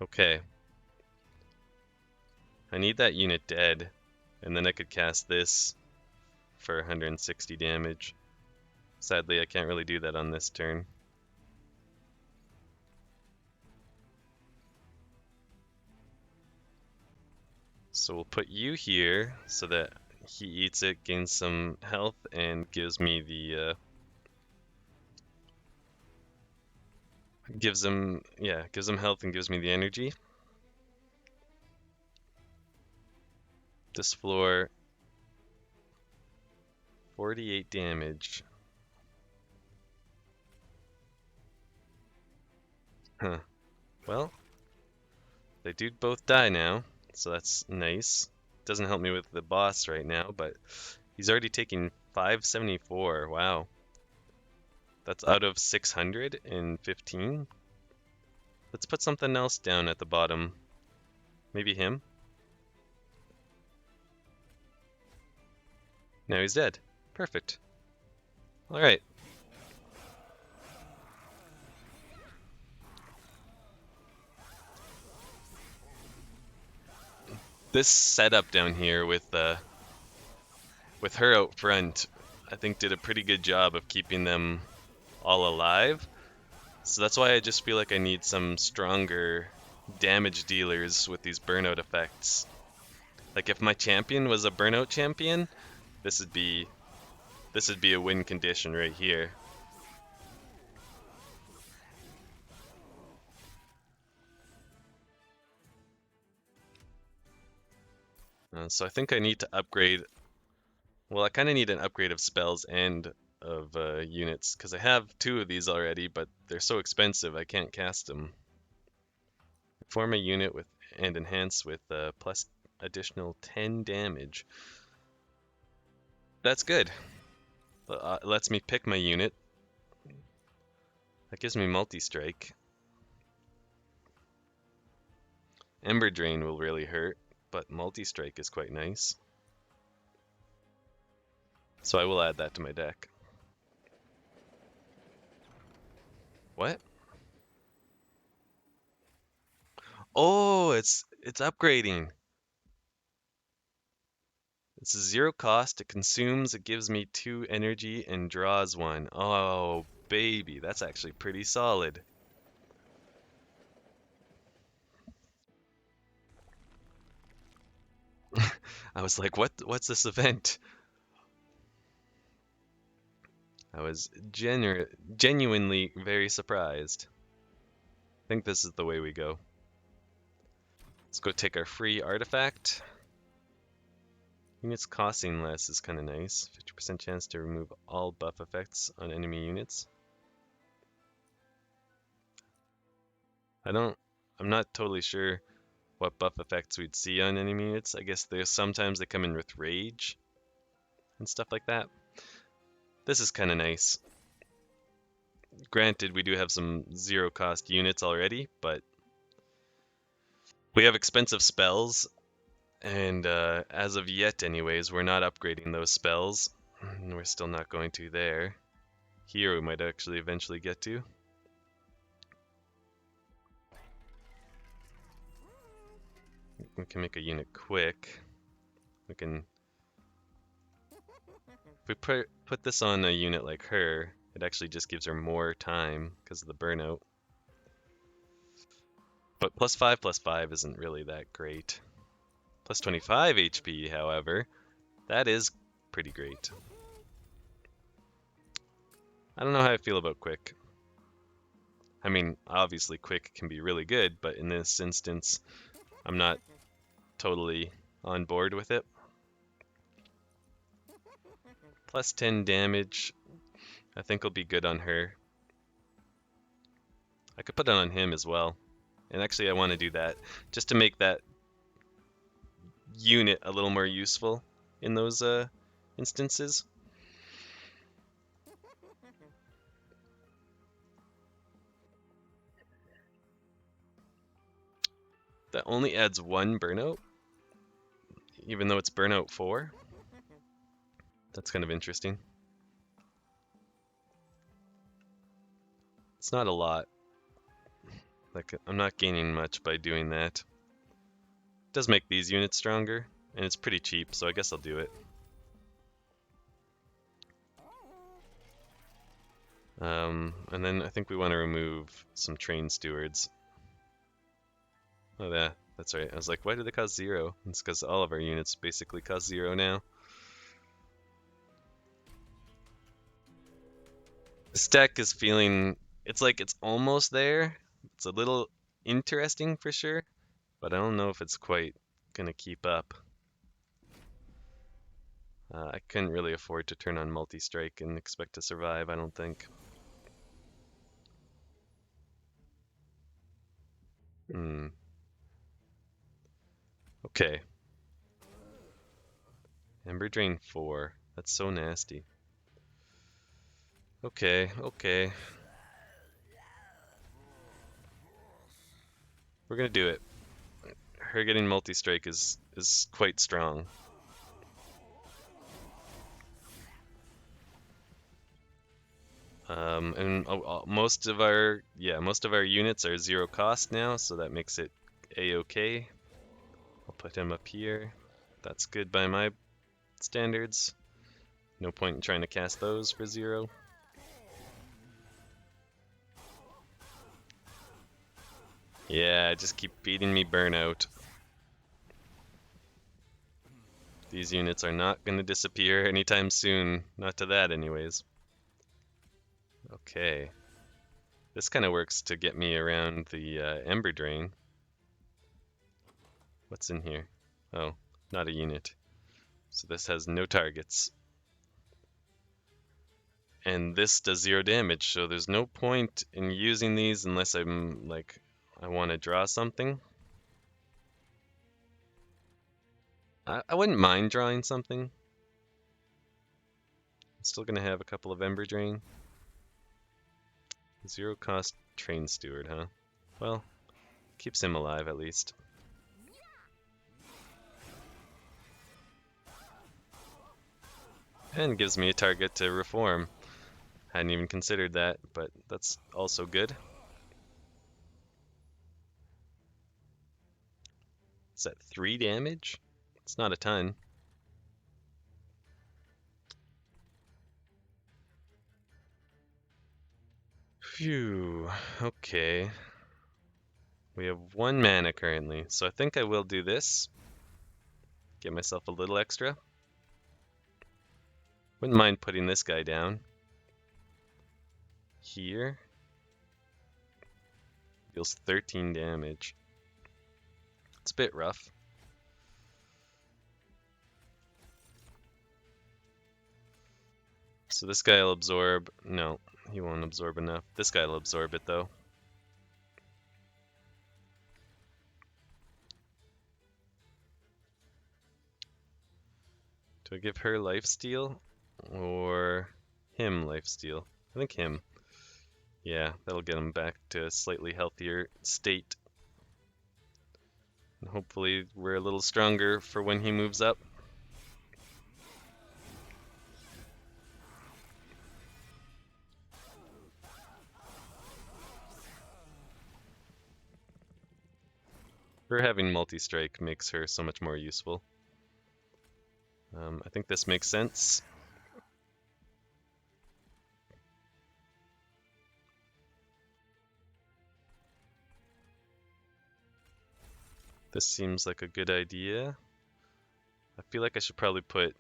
Okay. I need that unit dead, and then I could cast this for 160 damage. Sadly, I can't really do that on this turn. So we'll put you here so that he eats it, gains some health, and gives me the gives him health and gives me the energy. This floor, 48 damage. Huh. Well, they do both die now, so that's nice. Doesn't help me with the boss right now, but he's already taking 574. Wow. That's out of 615. Let's put something else down at the bottom. Maybe him? Now he's dead. Perfect. Alright. This setup down here with with her out front, I think did a pretty good job of keeping them all alive. So that's why I just feel like I need some stronger damage dealers with these burnout effects. Like if my champion was a burnout champion, this would be a win condition right here. So I think I need to upgrade. Well, I kind of need an upgrade of spells and of units because I have two of these already, but they're so expensive I can't cast them. Form a unit with and enhance with plus additional 10 damage. That's good. Lets me pick my unit. That gives me multi-strike. Ember Drain will really hurt, but multi-strike is quite nice. So I will add that to my deck. What? Oh, it's upgrading. It's a 0 cost, it consumes, it gives me 2 energy and draws 1. Oh, baby, that's actually pretty solid. I was like, what's this event? I was genuinely very surprised. I think this is the way we go. Let's go take our free artifact. Units costing less is kind of nice. 50% chance to remove all buff effects on enemy units. I'm not totally sure what buff effects we'd see on enemy units. I guess there's sometimes they come in with rage and stuff like that. This is kind of nice. Granted, we do have some 0 cost units already, but we have expensive spells, and as of yet anyways, we're not upgrading those spells. We're still not going to there. Here we might actually eventually get to. We can make a unit quick. We can, if we put this on a unit like her, it actually just gives her more time because of the burnout. But +5/+5 isn't really that great. Plus 25 HP, however, that is pretty great. I don't know how I feel about quick. I mean, obviously quick can be really good, but in this instance, I'm not totally on board with it. Plus 10 damage, I think will be good on her. I could put it on him as well. And actually I want to do that, just to make that unit a little more useful in those instances. That only adds 1 burnout, even though it's burnout 4. That's kind of interesting. It's not a lot. Like, I'm not gaining much by doing that. It does make these units stronger, and it's pretty cheap, so I guess I'll do it. And then I think we want to remove some train stewards. Oh yeah, that's right. I was like, why do they cost 0? It's because all of our units basically cost 0 now. This deck is feeling, it's like it's almost there. It's a little interesting for sure, but I don't know if it's quite gonna keep up. I couldn't really afford to turn on multi-strike and expect to survive, I don't think. Hmm. Okay. Ember Drain 4. That's so nasty. Okay, okay. We're gonna do it. Her getting multi-strike is quite strong. And most of our units are 0 cost now, so that makes it a-okay. I'll put him up here. That's good by my standards. No point in trying to cast those for 0. Yeah, just keep beating me burnout. These units are not going to disappear anytime soon. Not to that anyways. Okay. This kind of works to get me around the Ember Drain. What's in here? Oh, not a unit. So this has no targets. And this does 0 damage, so there's no point in using these unless I'm like, I want to draw something. I wouldn't mind drawing something. I'm still gonna have a couple of Ember Drain. 0 cost Train Steward, huh? Well, keeps him alive at least. And gives me a target to reform. Hadn't even considered that, but that's also good. Is that 3 damage? It's not a ton. Phew, okay. We have 1 mana currently, so I think I will do this. Get myself a little extra. Wouldn't mind putting this guy down. Here. Deals 13 damage. It's a bit rough. So this guy will absorb. No, he won't absorb enough. This guy will absorb it though. Do I give her lifesteal or him lifesteal? I think him. Yeah, that'll get him back to a slightly healthier state. And hopefully we're a little stronger for when he moves up. Her having multi-strike makes her so much more useful. I think this makes sense. This seems like a good idea. I feel like I should probably put,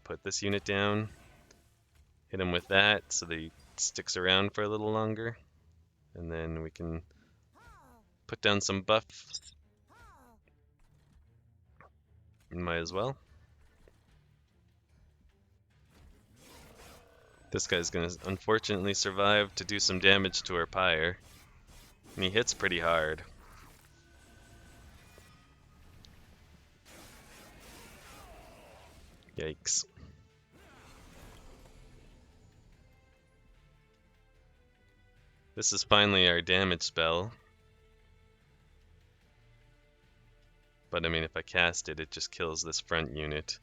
put this unit down. Hit him with that so that he sticks around for a little longer. And then we can put down some buffs. Might as well. This guy's gonna unfortunately survive to do some damage to our pyre. And he hits pretty hard. Yikes. This is finally our damage spell. But I mean, if I cast it, it just kills this front unit.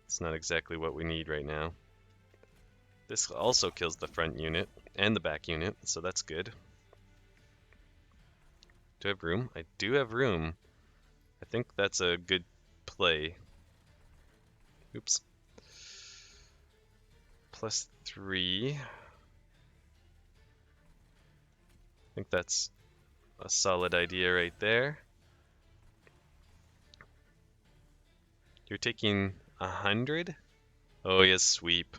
It's not exactly what we need right now. This also kills the front unit and the back unit, so that's good. Do I have room? I do have room. I think that's a good play. Oops. +3. I think that's a solid idea right there. You're taking 100? Oh, he has sweep.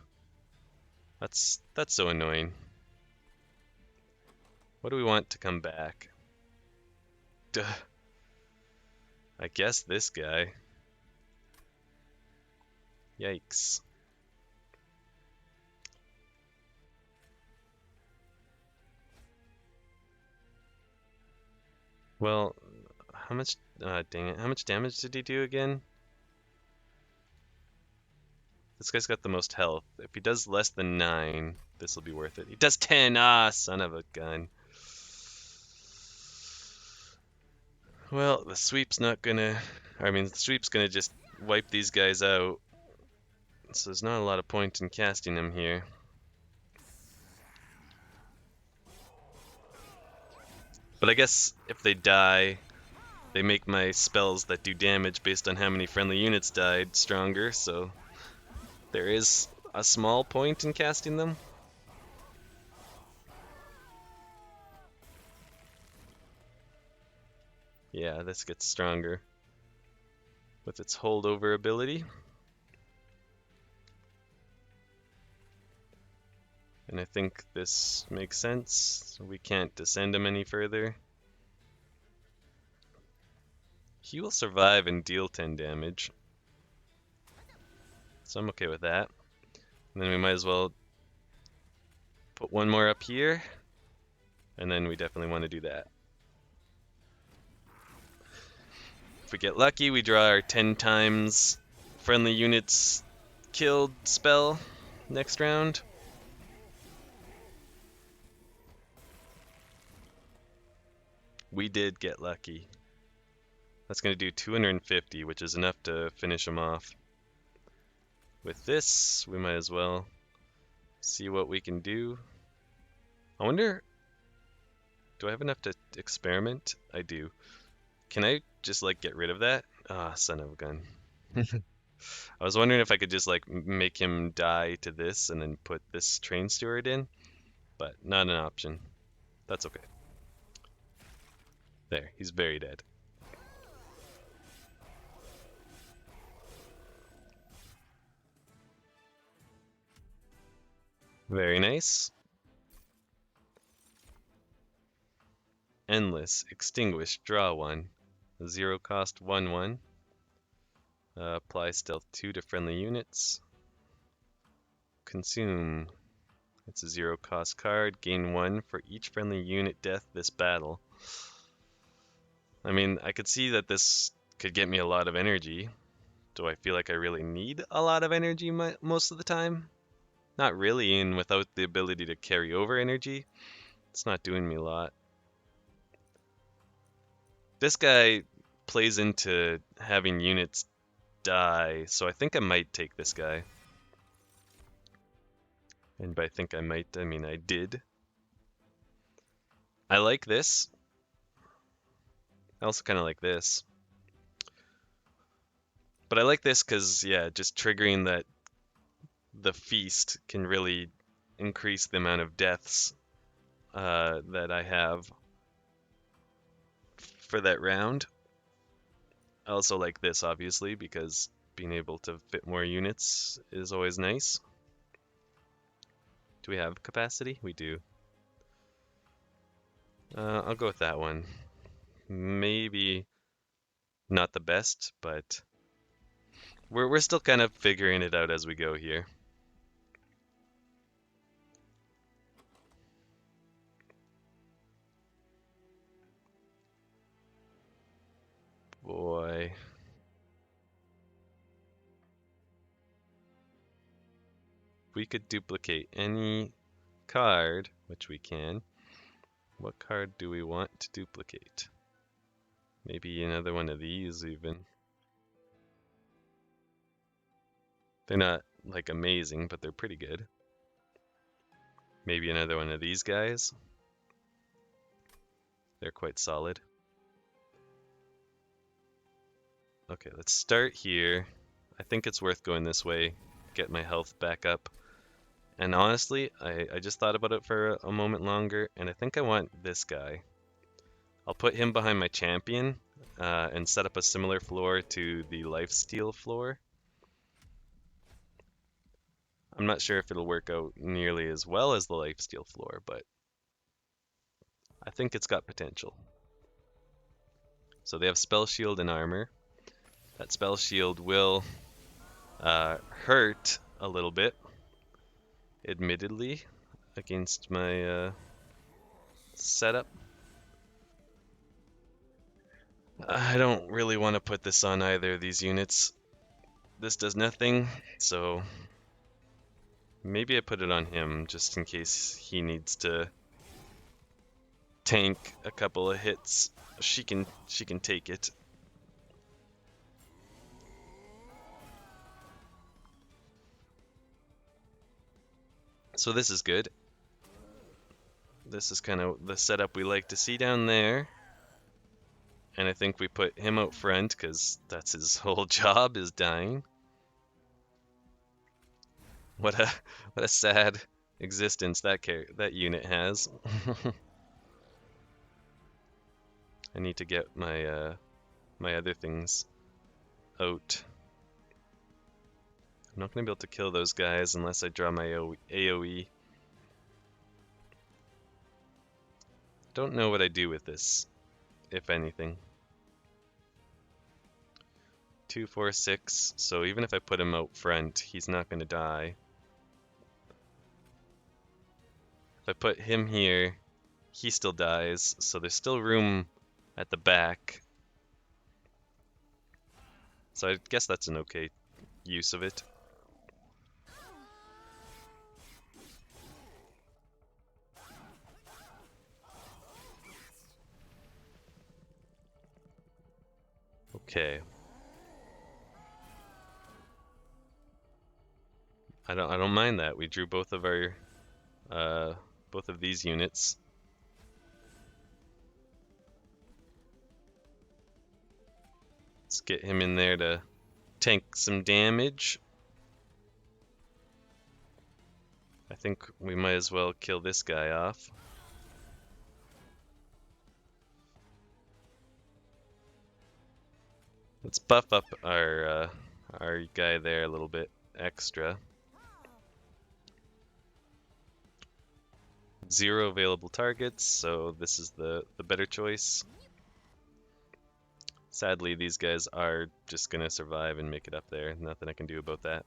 That's so annoying. What do we want to come back? Duh. I guess this guy. Yikes. Well, how much, dang it, how much damage did he do again? This guy's got the most health. If he does less than 9, this will be worth it. He does 10! Ah, son of a gun. Well, the sweep's not gonna... the sweep's gonna just wipe these guys out. So there's not a lot of point in casting them here. But I guess if they die, they make my spells that do damage based on how many friendly units died stronger, so There is a small point in casting them. Yeah, this gets stronger with its holdover ability. And I think this makes sense. We can't descend him any further. He will survive and deal 10 damage. So I'm okay with that. And then we might as well put one more up here. And then we definitely want to do that. If we get lucky, we draw our 10 times friendly units killed spell next round. We did get lucky. That's going to do 250, which is enough to finish him off. With this, we might as well see what we can do. I wonder, do I have enough to experiment? I do. Can I just like get rid of that? Ah, son of a gun. I was wondering if I could just like make him die to this and then put this train steward in, but not an option. That's okay. There, he's very dead. Very nice. Endless, extinguish, draw one. 0 cost 1/1. Apply stealth 2 to friendly units. Consume. It's a 0 cost card. Gain 1 for each friendly unit death this battle. I mean, I could see that this could get me a lot of energy. Do I feel like I really need a lot of energy most of the time? Not really, and without the ability to carry over energy, it's not doing me a lot. This guy plays into having units die, so I think I might take this guy. And by think I might, I mean I did. I like this. I also kind of like this. But I like this because, yeah, just triggering that the feast can really increase the amount of deaths that I have for that round. I also like this, obviously, because being able to fit more units is always nice. Do we have capacity? We do. I'll go with that one. Maybe not the best, but we're still kind of figuring it out as we go here. Boy. We could duplicate any card, which we can. What card do we want to duplicate? Maybe another one of these even. They're not like amazing, but they're pretty good. Maybe another one of these guys. They're quite solid. Okay, let's start here. I think it's worth going this way, get my health back up. And honestly, I just thought about it for a moment longer, and I think I want this guy. I'll put him behind my champion and set up a similar floor to the lifesteal floor. I'm not sure if it'll work out nearly as well as the lifesteal floor, but I think it's got potential. So they have spell shield and armor. That spell shield will hurt a little bit, admittedly, against my setup. I don't really want to put this on either of these units. This does nothing, so maybe I put it on him just in case he needs to tank a couple of hits. She can take it. So this is good. This is kind of the setup we like to see down there. And I think we put him out front because that's his whole job, is dying. What a what a sad existence that unit has. I need to get my other things out. I'm not gonna be able to kill those guys unless I draw my AoE. Don't know what I do with this, if anything. 2, 4, 6. So even if I put him out front, he's not gonna die. If I put him here, he still dies, so there's still room at the back. So I guess that's an okay use of it. Okay. I don't mind that. We drew both of our both of these units. Let's get him in there to tank some damage. I think we might as well kill this guy off. Let's buff up our guy there a little bit extra. 0 available targets, so this is the better choice. Sadly, these guys are just gonna survive and make it up there. Nothing I can do about that.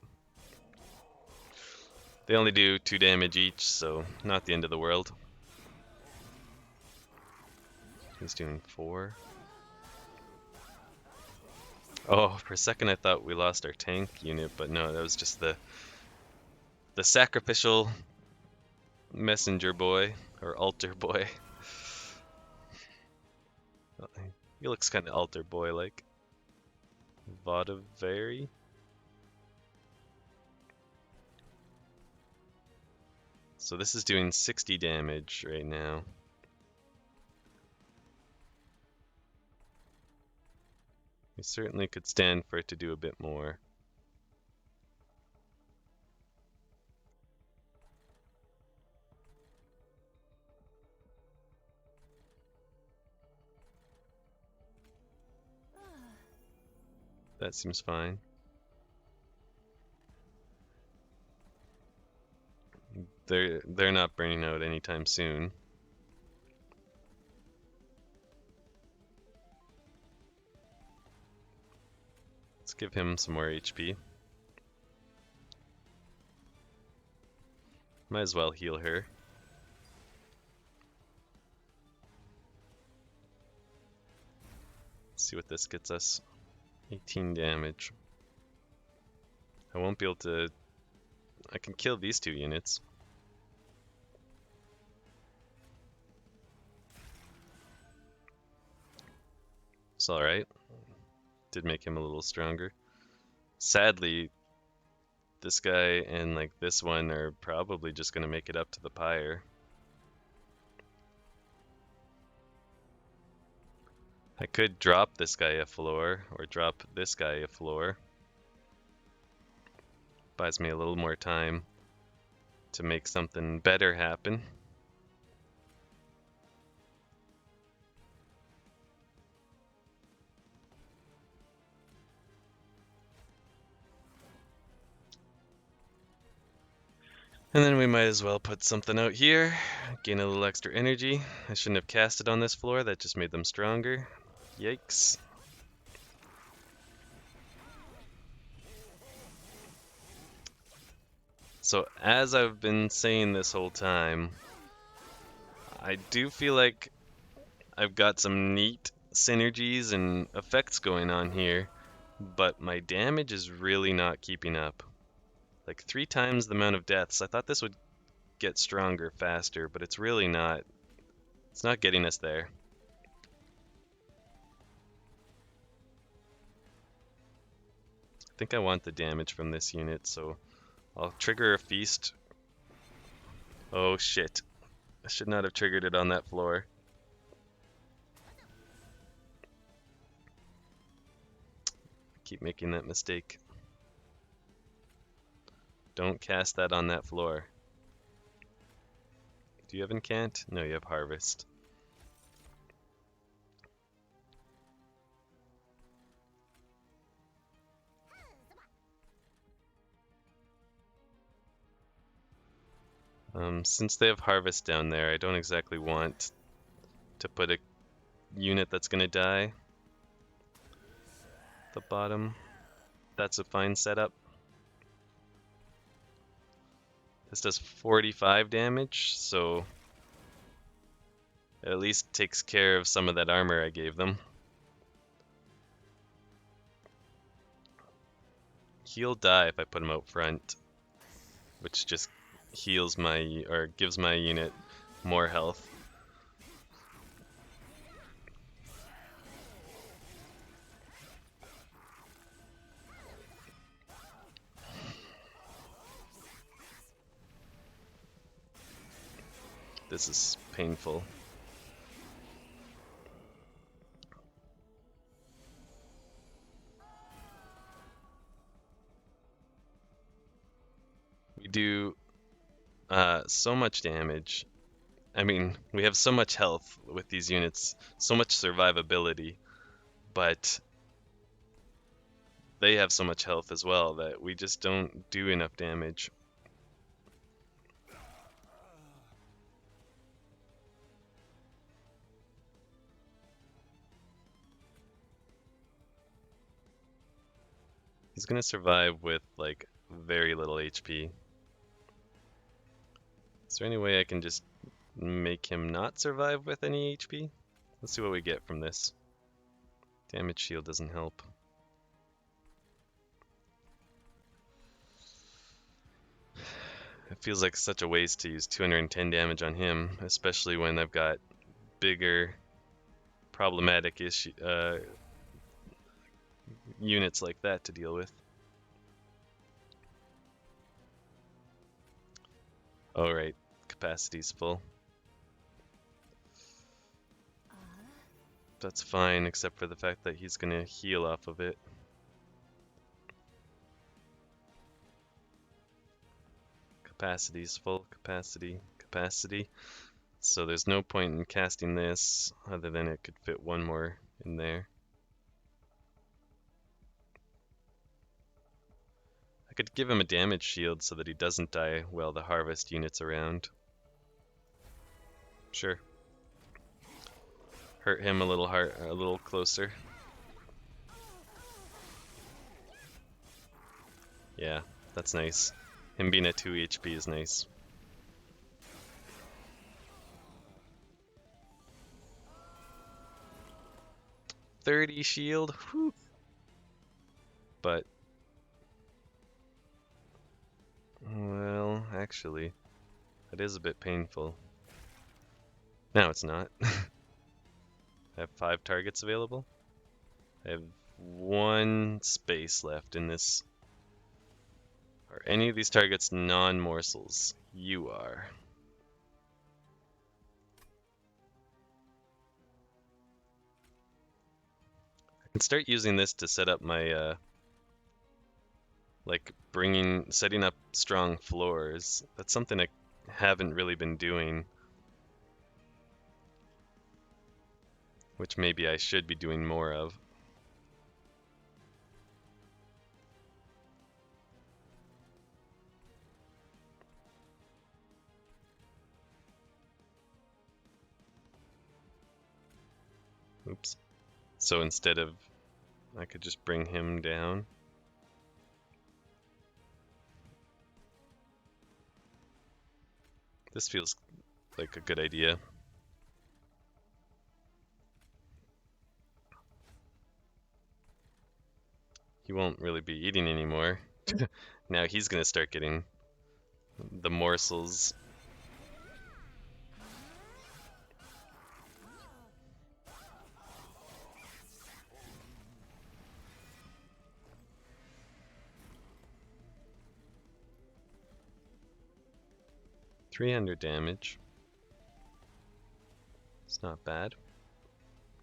They only do 2 damage each, so not the end of the world. He's doing 4. Oh, for a second I thought we lost our tank unit, but no, that was just the sacrificial messenger boy, or altar boy. He looks kind of altar boy-like. Vodavari? So this is doing 60 damage right now. We certainly could stand for it to do a bit more. That seems fine. They're not burning out anytime soon. Let's give him some more HP. Might as well heal her. Let's see what this gets us. 18 damage. I won't be able to... I can kill these 2 units. It's alright. Did make him a little stronger. Sadly, this guy and like this one are probably just gonna make it up to the pyre. I could drop this guy a floor, or drop this guy a floor. Buys me a little more time to make something better happen. And then we might as well put something out here, gain a little extra energy. I shouldn't have cast it on this floor, that just made them stronger. Yikes. So as I've been saying this whole time, I do feel like I've got some neat synergies and effects going on here, but my damage is really not keeping up. Like 3 times the amount of deaths. I thought this would get stronger faster, but it's really not. It's not getting us there. I think I want the damage from this unit, so I'll trigger a feast. Oh shit. I should not have triggered it on that floor. I keep making that mistake. Don't cast that on that floor. Do you have Incant? No, you have Harvest. Since they have Harvest down there, I don't exactly want to put a unit that's gonna die at the bottom. That's a fine setup. This does 45 damage, so it at least takes care of some of that armor I gave them. He'll die if I put him out front, which just heals my, or gives my unit more health. This is painful. We do so much damage. I mean, we have so much health with these units, so much survivability, but they have so much health as well that we just don't do enough damage. He's gonna survive with like very little HP. Is there any way I can just make him not survive with any HP? Let's see what we get from this. Damage shield doesn't help. It feels like such a waste to use 210 damage on him, especially when I've got bigger problematic units like that to deal with. Alright, capacity's full. That's fine, except for the fact that he's gonna heal off of it. Capacity's full, capacity. So there's no point in casting this, other than it could fit one more in there. I could give him a damage shield so that he doesn't die while the harvest unit's around. Sure. Hurt him a little closer. Yeah, that's nice. Him being at 2 HP is nice. $30 shield, whew. But, well, actually, that is a bit painful. No, it's not. I have 5 targets available. I have 1 space left in this. Are any of these targets non-morsels? You are. I can start using this to set up my, like setting up strong floors. That's something I haven't really been doing, which maybe I should be doing more of. Oops. So instead of, I could just bring him down. This feels like a good idea. He won't really be eating anymore. Now he's gonna start getting the morsels. $300 damage. It's not bad.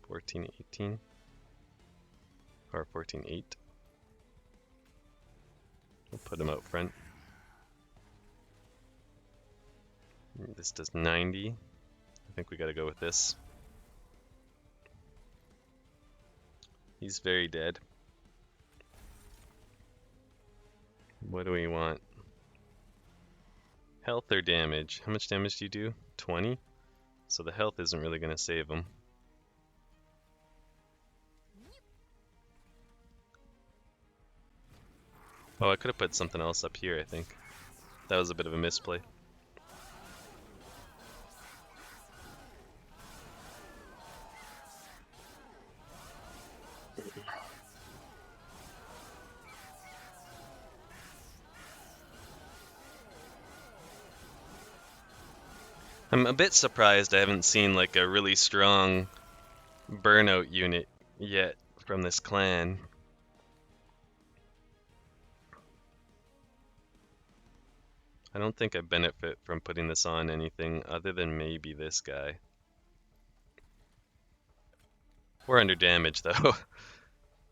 14-18. Or 14-8. We'll put him out front. This does 90. I think we gotta go with this. He's very dead. What do we want? Health or damage? How much damage do you do? 20? So the health isn't really gonna save him. Oh, I could have put something else up here, I think. That was a bit of a misplay. I'm a bit surprised I haven't seen like a really strong burnout unit yet from this clan. I don't think I benefit from putting this on anything other than maybe this guy. 400 damage though.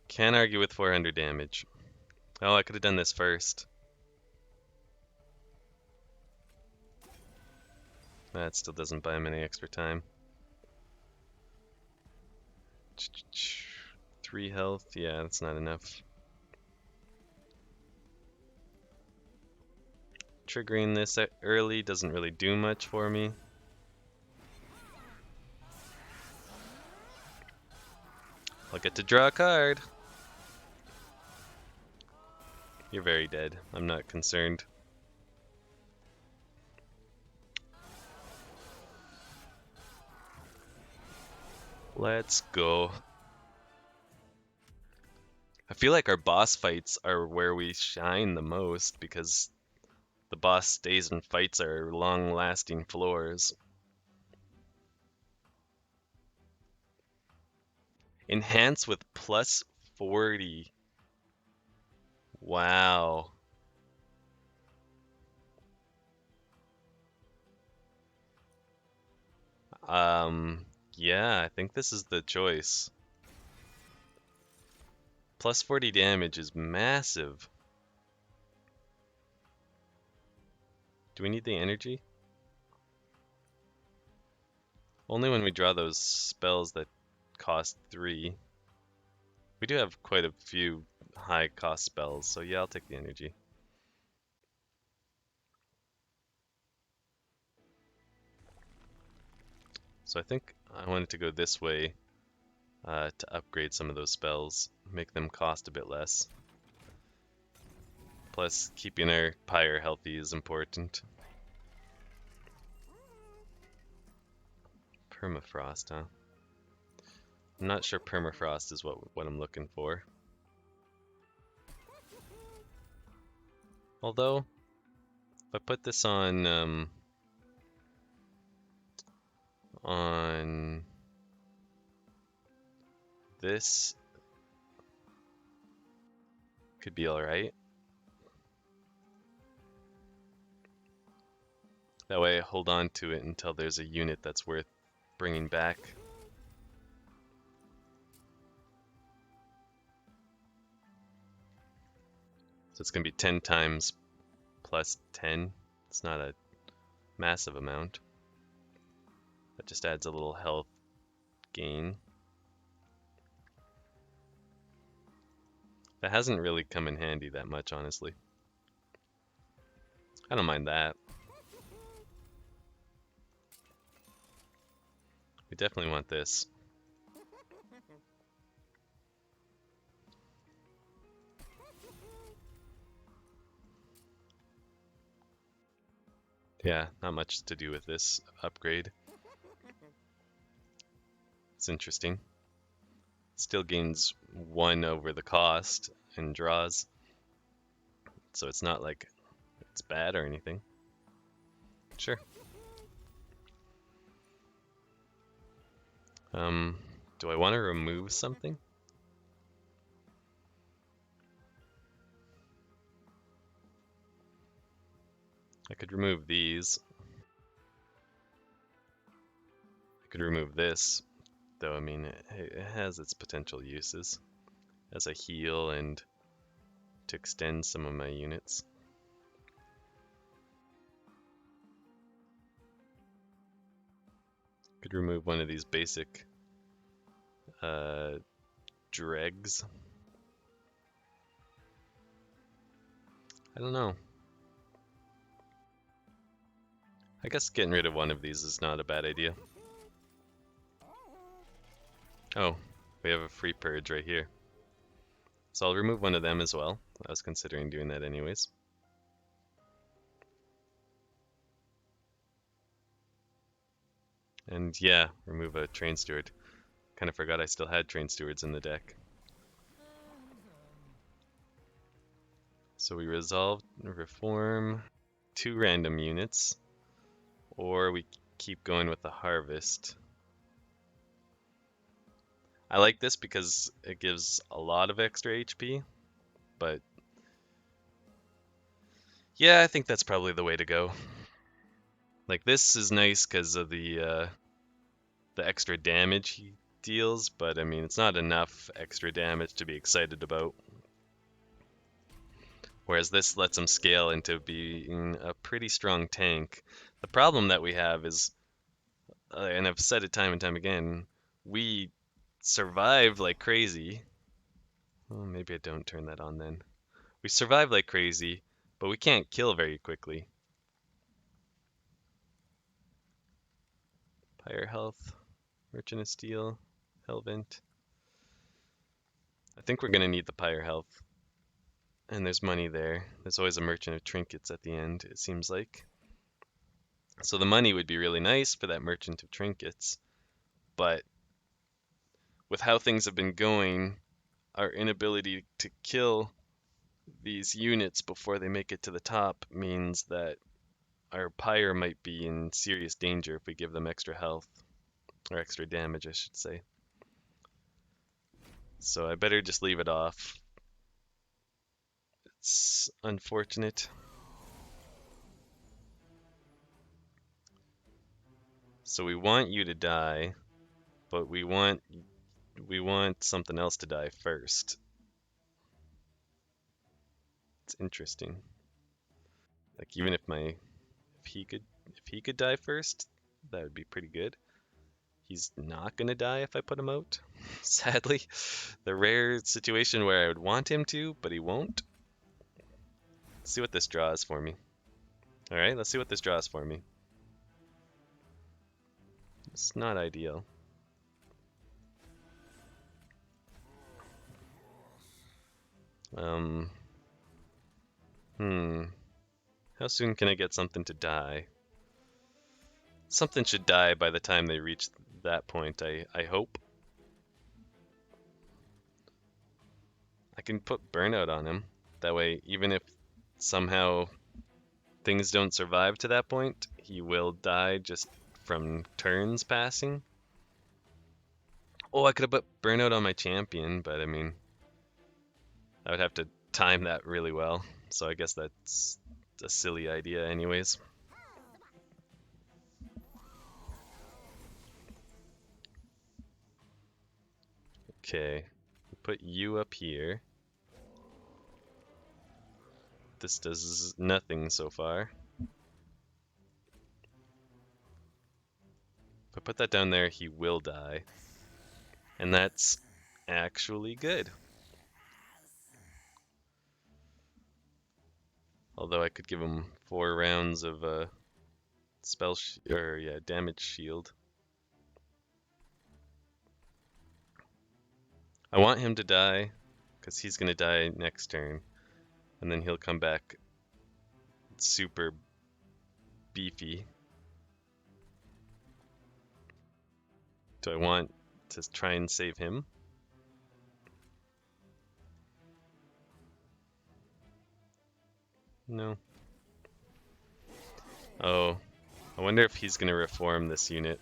Can't argue with 400 damage. Oh, I could have done this first. That still doesn't buy him any extra time. 3 health, yeah, that's not enough. Triggering this early doesn't really do much for me. I'll get to draw a card. You're very dead. I'm not concerned. Let's go. I feel like our boss fights are where we shine the most because the boss stays and fights our long-lasting floors. Enhance with plus 40. Wow. Yeah, I think this is the choice. Plus 40 damage is massive. Do we need the energy? Only when we draw those spells that cost 3. We do have quite a few high cost spells, so yeah, I'll take the energy. So I think I wanted to go this way to upgrade some of those spells, make them cost a bit less. Plus, keeping our pyre healthy is important. Permafrost, huh? I'm not sure permafrost is what I'm looking for. Although, if I put this on this, could be alright. That way I hold on to it until there's a unit that's worth bringing back. So it's going to be 10 times plus 10. It's not a massive amount. That just adds a little health gain. That hasn't really come in handy that much, honestly. I don't mind that. We definitely want this. Yeah, not much to do with this upgrade. It's interesting. Still gains 1 over the cost and draws. So it's not like it's bad or anything. Sure. Do I want to remove something? I could remove these. I could remove this, though, I mean, it has its potential uses as a heal and to extend some of my units. Could remove one of these basic dregs. I don't know. I guess getting rid of one of these is not a bad idea. Oh, we have a free purge right here. So I'll remove one of them as well. I was considering doing that anyways. And yeah, remove a train steward. Kind of forgot I still had train stewards in the deck. So we resolve, reform 2 random units, or we keep going with the harvest. I like this because it gives a lot of extra HP, but yeah, I think that's probably the way to go. Like, this is nice because of the extra damage he deals, but I mean, it's not enough extra damage to be excited about. Whereas this lets him scale into being a pretty strong tank. The problem that we have is, and I've said it time and time again, we survive like crazy. Well, maybe I don't turn that on then. We survive like crazy, but we can't kill very quickly. Pyre health, Merchant of Steel, Helvent. I think we're gonna need the Pyre health. And there's money there. There's always a Merchant of Trinkets at the end, it seems like. So the money would be really nice for that Merchant of Trinkets, but with how things have been going, our inability to kill these units before they make it to the top means that our Pyre might be in serious danger if we give them extra health, or extra damage, I should say. So I better just leave it off. It's unfortunate. So we want you to die, but we want something else to die first. It's interesting. Like, even if he could die first, that would be pretty good. He's not gonna die if I put him out. Sadly, the rare situation where I would want him to, but he won't. Let's see what this draws for me. All right, let's see what this draws for me. It's not ideal. How soon can I get something to die? Something should die by the time they reach that point, I hope. I can put Burnout on him. That way, even if somehow things don't survive to that point, he will die just from turns passing. Oh, I could have put Burnout on my champion, but I mean, I would have to time that really well. So I guess that's a silly idea anyways. Okay, put you up here. This does nothing so far. If I put that down there, he will die. And that's actually good. Although I could give him 4 rounds of damage shield. I want him to die, because he's going to die next turn. And then he'll come back super beefy. Do I want to try and save him? No. Oh, I wonder if he's going to reform this unit.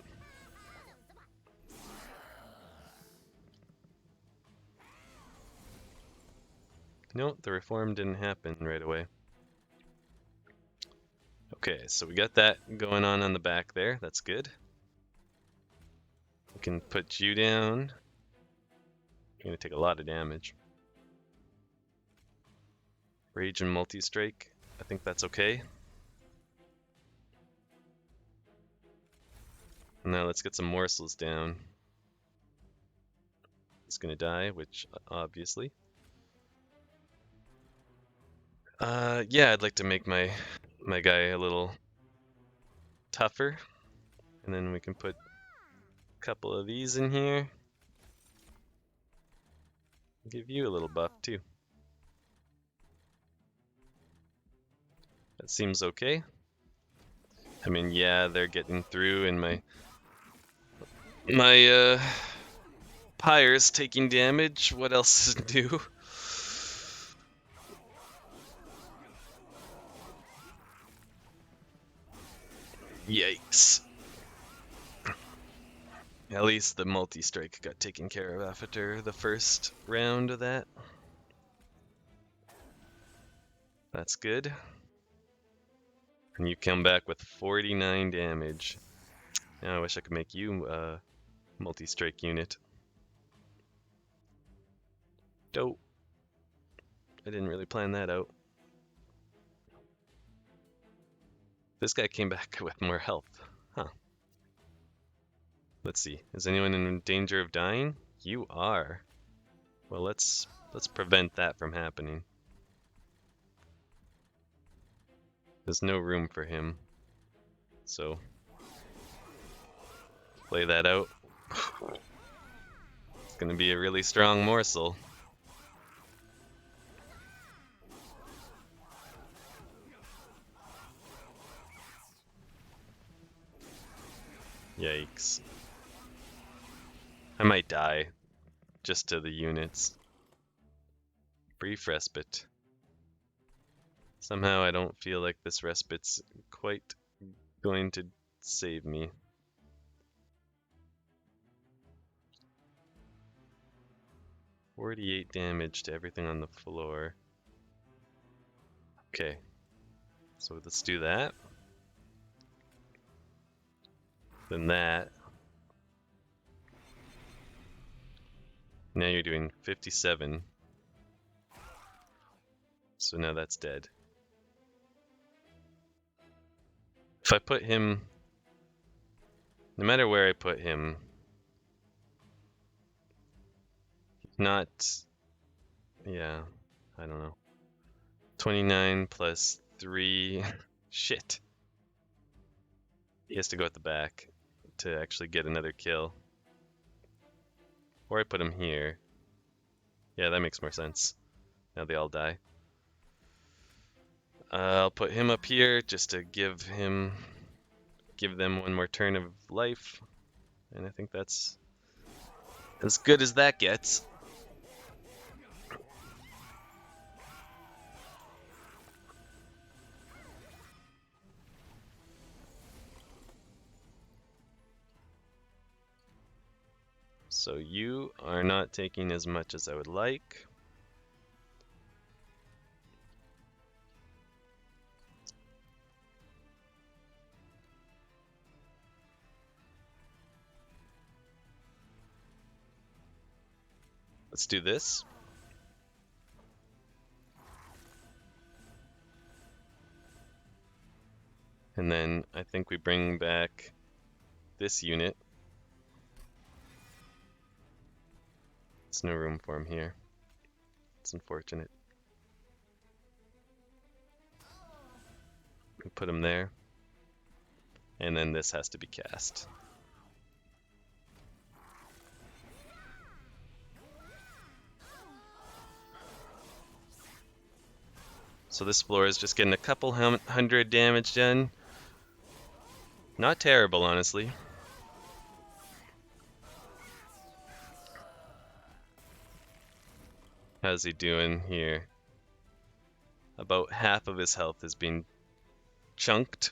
No, the reform didn't happen right away. Okay, so we got that going on the back there. That's good. We can put you down. You're going to take a lot of damage. Rage and multi-strike. I think that's okay. Now let's get some morsels down. It's gonna die, which obviously. Yeah, I'd like to make my guy a little tougher, and then we can put a couple of these in here. Give you a little buff too. That seems okay. I mean, yeah, they're getting through, and my pyre's taking damage. What else is new? Yikes. At least the multi-strike got taken care of after the first round of that. That's good. And you come back with 49 damage. Now I wish I could make you a multi-strike unit. Dope. I didn't really plan that out. This guy came back with more health. Huh. Let's see. Is anyone in danger of dying? You are. Well, let's prevent that from happening. There's no room for him. So play that out. It's gonna be a really strong morsel. Yikes. I might die. Just to the units. Brief respite. Somehow I don't feel like this respite's quite going to save me. $48 damage to everything on the floor. Okay. So let's do that. Then that. Now you're doing 57. So now that's dead. If I put him, no matter where I put him, not, yeah, I don't know. 29 plus 3, shit. He has to go at the back to actually get another kill. Or I put him here. Yeah, that makes more sense. Now they all die. I'll put him up here just to give them one more turn of life. And I think that's as good as that gets. So you are not taking as much as I would like. Let's do this. And then I think we bring back this unit. There's no room for him here. It's unfortunate. We put him there. And then this has to be cast. So this floor is just getting a couple hundred damage done. Not terrible, honestly. How's he doing here? About half of his health has been chunked.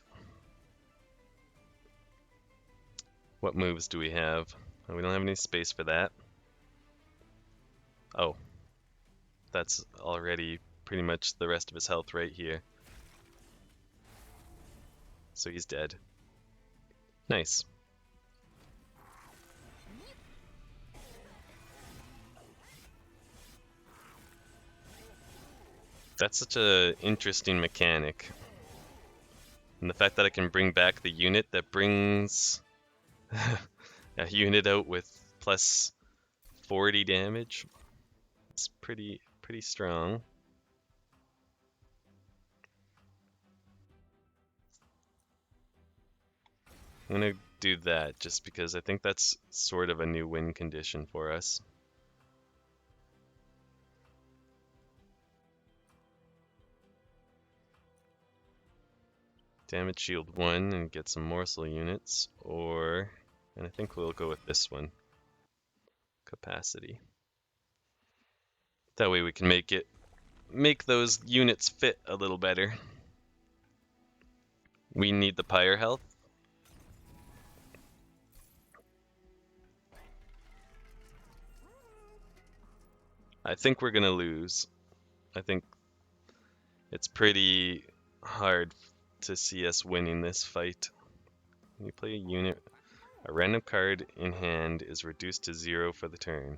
What moves do we have? We don't have any space for that. Oh. That's already pretty much the rest of his health right here. So he's dead. Nice. That's such a interesting mechanic. And the fact that I can bring back the unit that brings A unit out with plus 40 damage. It's pretty strong. I'm gonna do that just because I think that's sort of a new win condition for us. Damage shield 1 and get some morsel units, and I think we'll go with this one. Capacity. That way we can make those units fit a little better. We need the pyre health. I think we're gonna lose. I think it's pretty hard to see us winning this fight. When you play a unit, a random card in hand is reduced to 0 for the turn.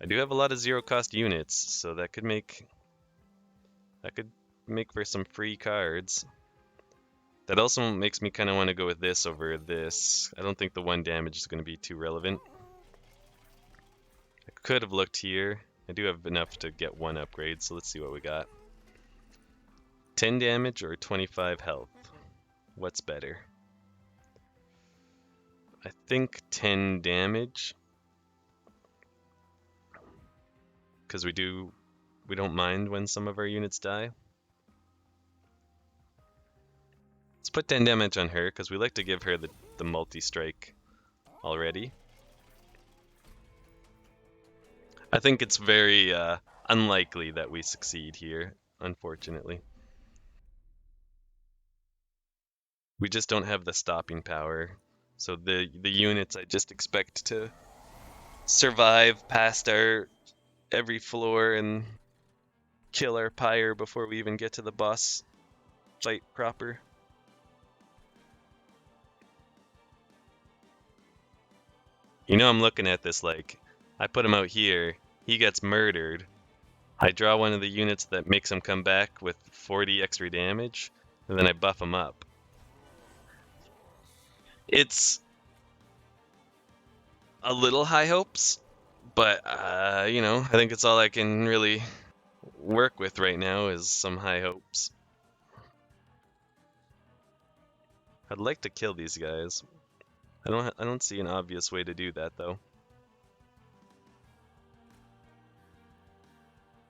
I do have a lot of 0-cost units, so that could make for some free cards. That also makes me kind of want to go with this over this. I don't think the 1 damage is going to be too relevant. I could have looked here. I do have enough to get 1 upgrade, so let's see what we got. 10 damage or 25 health? What's better? I think 10 damage. Because we don't mind when some of our units die. Let's put 10 damage on her, because we like to give her the multi-strike already. I think it's very unlikely that we succeed here, unfortunately. We just don't have the stopping power. So the units I just expect to survive past our every floor and kill our pyre before we even get to the boss fight proper. You know, I'm looking at this like, I put him out here, he gets murdered. I draw one of the units that makes him come back with 40 extra damage, and then I buff him up. It's a little high hopes, but you know, I think it's all I can really work with right now is some high hopes. I'd like to kill these guys. I don't see an obvious way to do that though.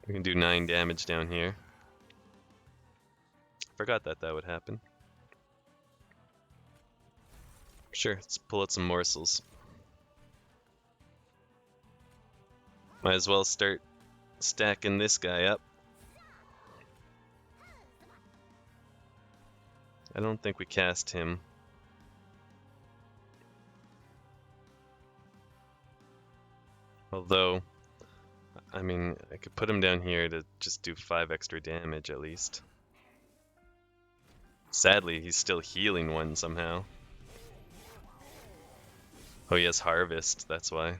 We can do 9 damage down here. Forgot that would happen. Sure, let's pull out some morsels. Might as well start stacking this guy up. I don't think we cast him. Although, I mean, I could put him down here to just do 5 extra damage at least. Sadly, he's still healing 1 somehow. Oh, he has Harvest, that's why.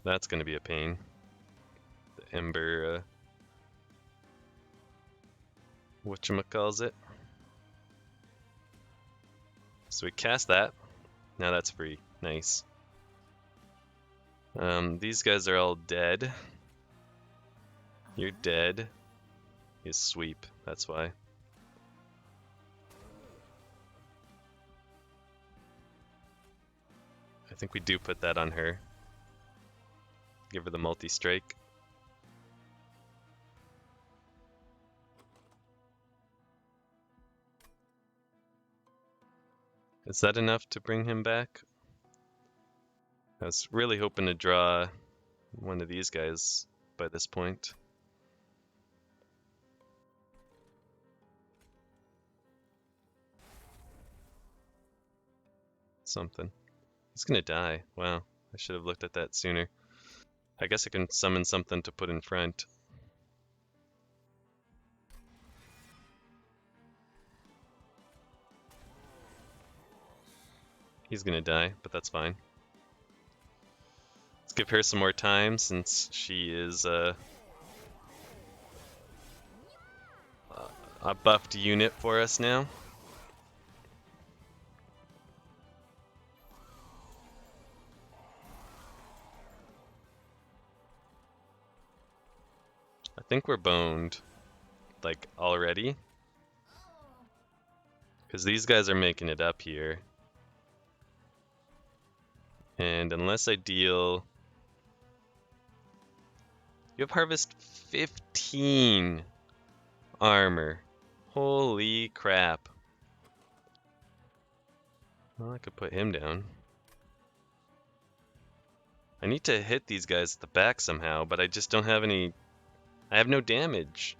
That's gonna be a pain. The Ember, whatchamacallit. So we cast that. Now that's free. Nice. These guys are all dead. You're dead. He's sweep, that's why. I think we do put that on her. Give her the multi-strike. Is that enough to bring him back? I was really hoping to draw one of these guys by this point. Something. He's gonna die. Wow, I should have looked at that sooner. I guess I can summon something to put in front. He's gonna die, but that's fine. Let's give her some more time since she is a buffed unit for us now. I think we're boned, like, already. Because these guys are making it up here. And unless I deal... You have harvest 15 armor. Holy crap. Well, I could put him down. I need to hit these guys at the back somehow, but I just don't have any... I have no damage.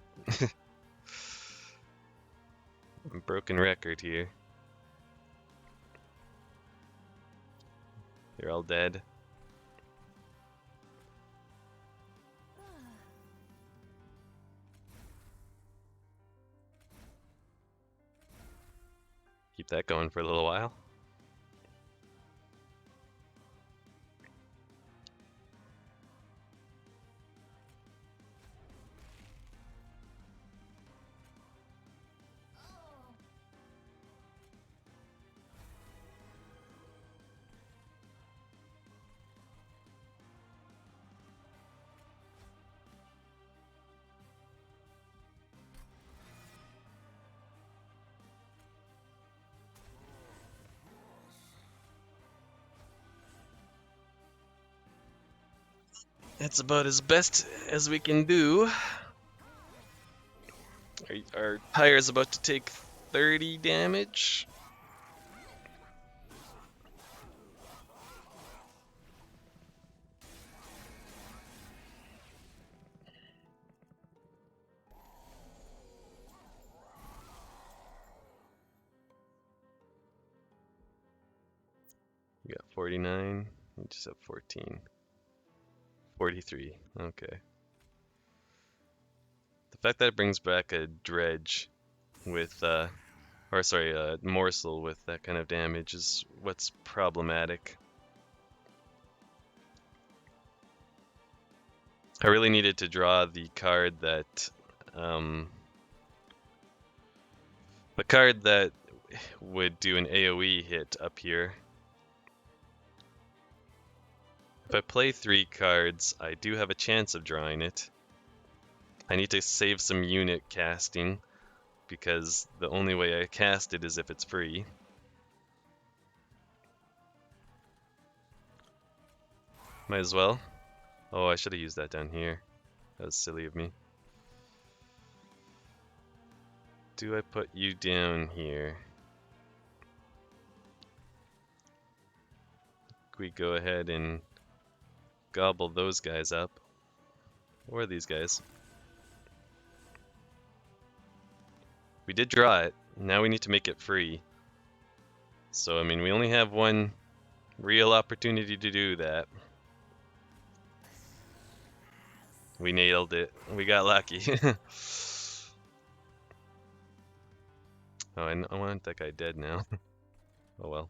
Broken record here. They're all dead. Keep that going for a little while. That's about as best as we can do. Our tire's about to take 30 damage. We got 49. We just have 14. 43. Okay. The fact that it brings back a dredge with, or sorry, a morsel with that kind of damage is what's problematic. I really needed to draw the card that, would do an AoE hit up here. If I play 3 cards, I do have a chance of drawing it. I need to save some unit casting, because the only way I cast it is if it's free. Might as well. Oh, I should have used that down here. That was silly of me. Do I put you down here? We go ahead and gobble those guys up. Or these guys. We did draw it. Now we need to make it free. So, I mean, we only have one real opportunity to do that. We nailed it. We got lucky. Oh, I want that guy dead now. Oh well.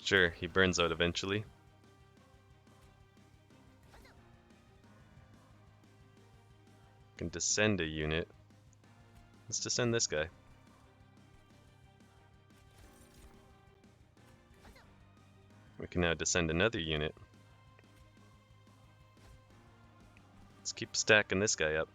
Sure, he burns out eventually. Can descend a unit. Let's descend this guy. We can now descend another unit. Let's keep stacking this guy up.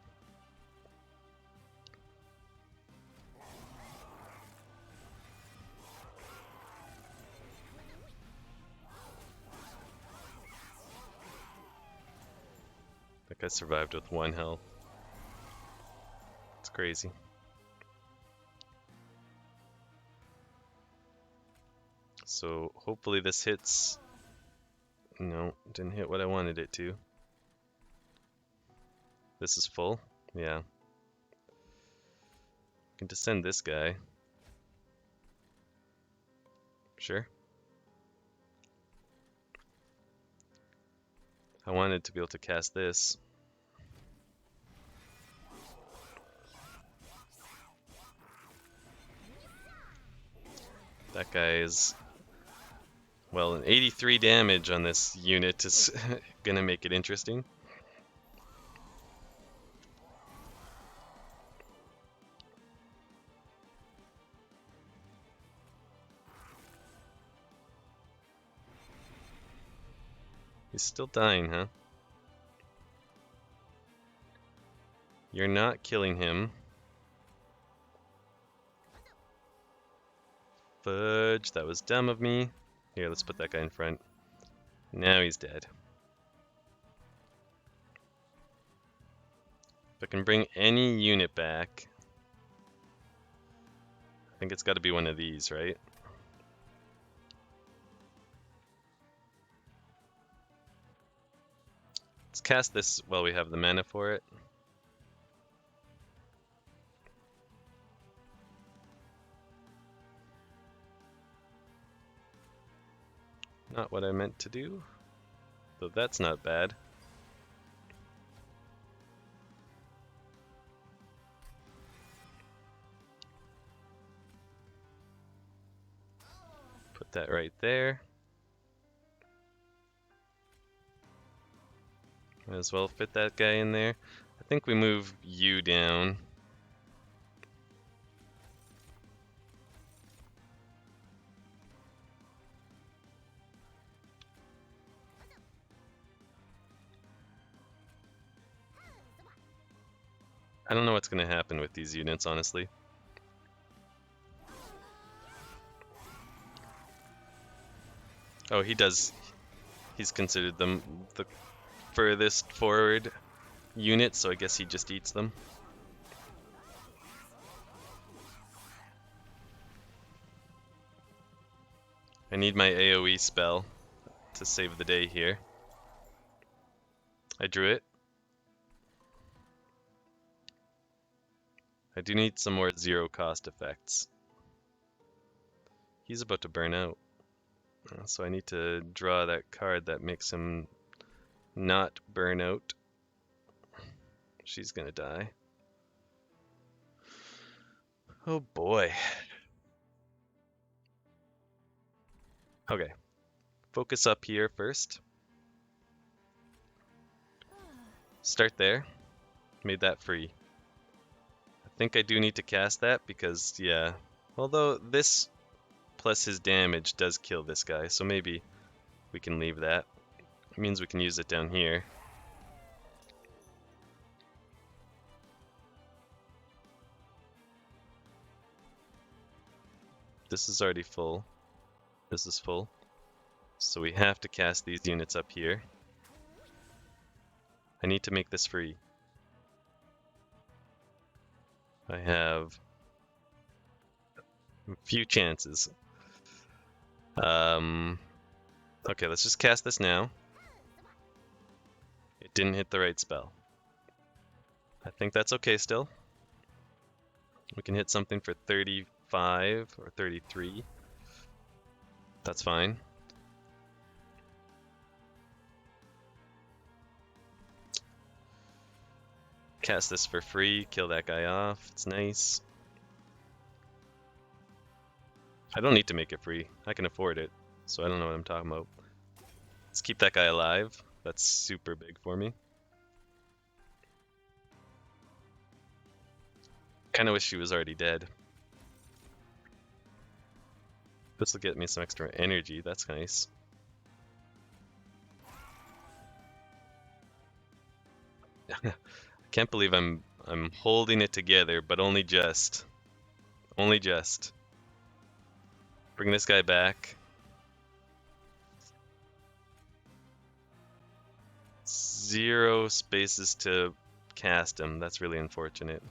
That guy survived with 1 health. It's crazy. So hopefully this hits. No, didn't hit what I wanted it to. This is full? Yeah. Can descend this guy. Sure. I wanted to be able to cast this. That guy is... Well, an 83 damage on this unit is gonna make it interesting. He's still dying, huh? You're not killing him. Fudge, that was dumb of me. Here, let's put that guy in front. Now he's dead. If I can bring any unit back, I think it's got to be one of these, right? Let's cast this while we have the mana for it. Not what I meant to do, though that's not bad. Put that right there. Might as well fit that guy in there. I think we move you down. I don't know what's going to happen with these units, honestly. Oh, he does. He's considered them the furthest forward unit, so I guess he just eats them. I need my AoE spell to save the day here. I drew it. I do need some more zero cost effects. He's about to burn out. So I need to draw that card that makes him not burn out. She's gonna die. Oh boy. Okay. Focus up here first. Start there. Made that free. I think I do need to cast that because, yeah. Although this plus his damage does kill this guy, so maybe we can leave that. It means we can use it down here. This is already full. This is full. So we have to cast these units up here. I need to make this free. I have a few chances. Okay, let's just cast this now. It didn't hit the right spell. I think that's okay still. We can hit something for 35 or 33. That's fine. Cast this for free, kill that guy off. It's nice. I don't need to make it free. I can afford it, so I don't know what I'm talking about. Let's keep that guy alive. That's super big for me. Kinda wish she was already dead. This will get me some extra energy, that's nice. I can't believe I'm holding it together, but only just. Only just. Bring this guy back. Zero spaces to cast him. That's really unfortunate.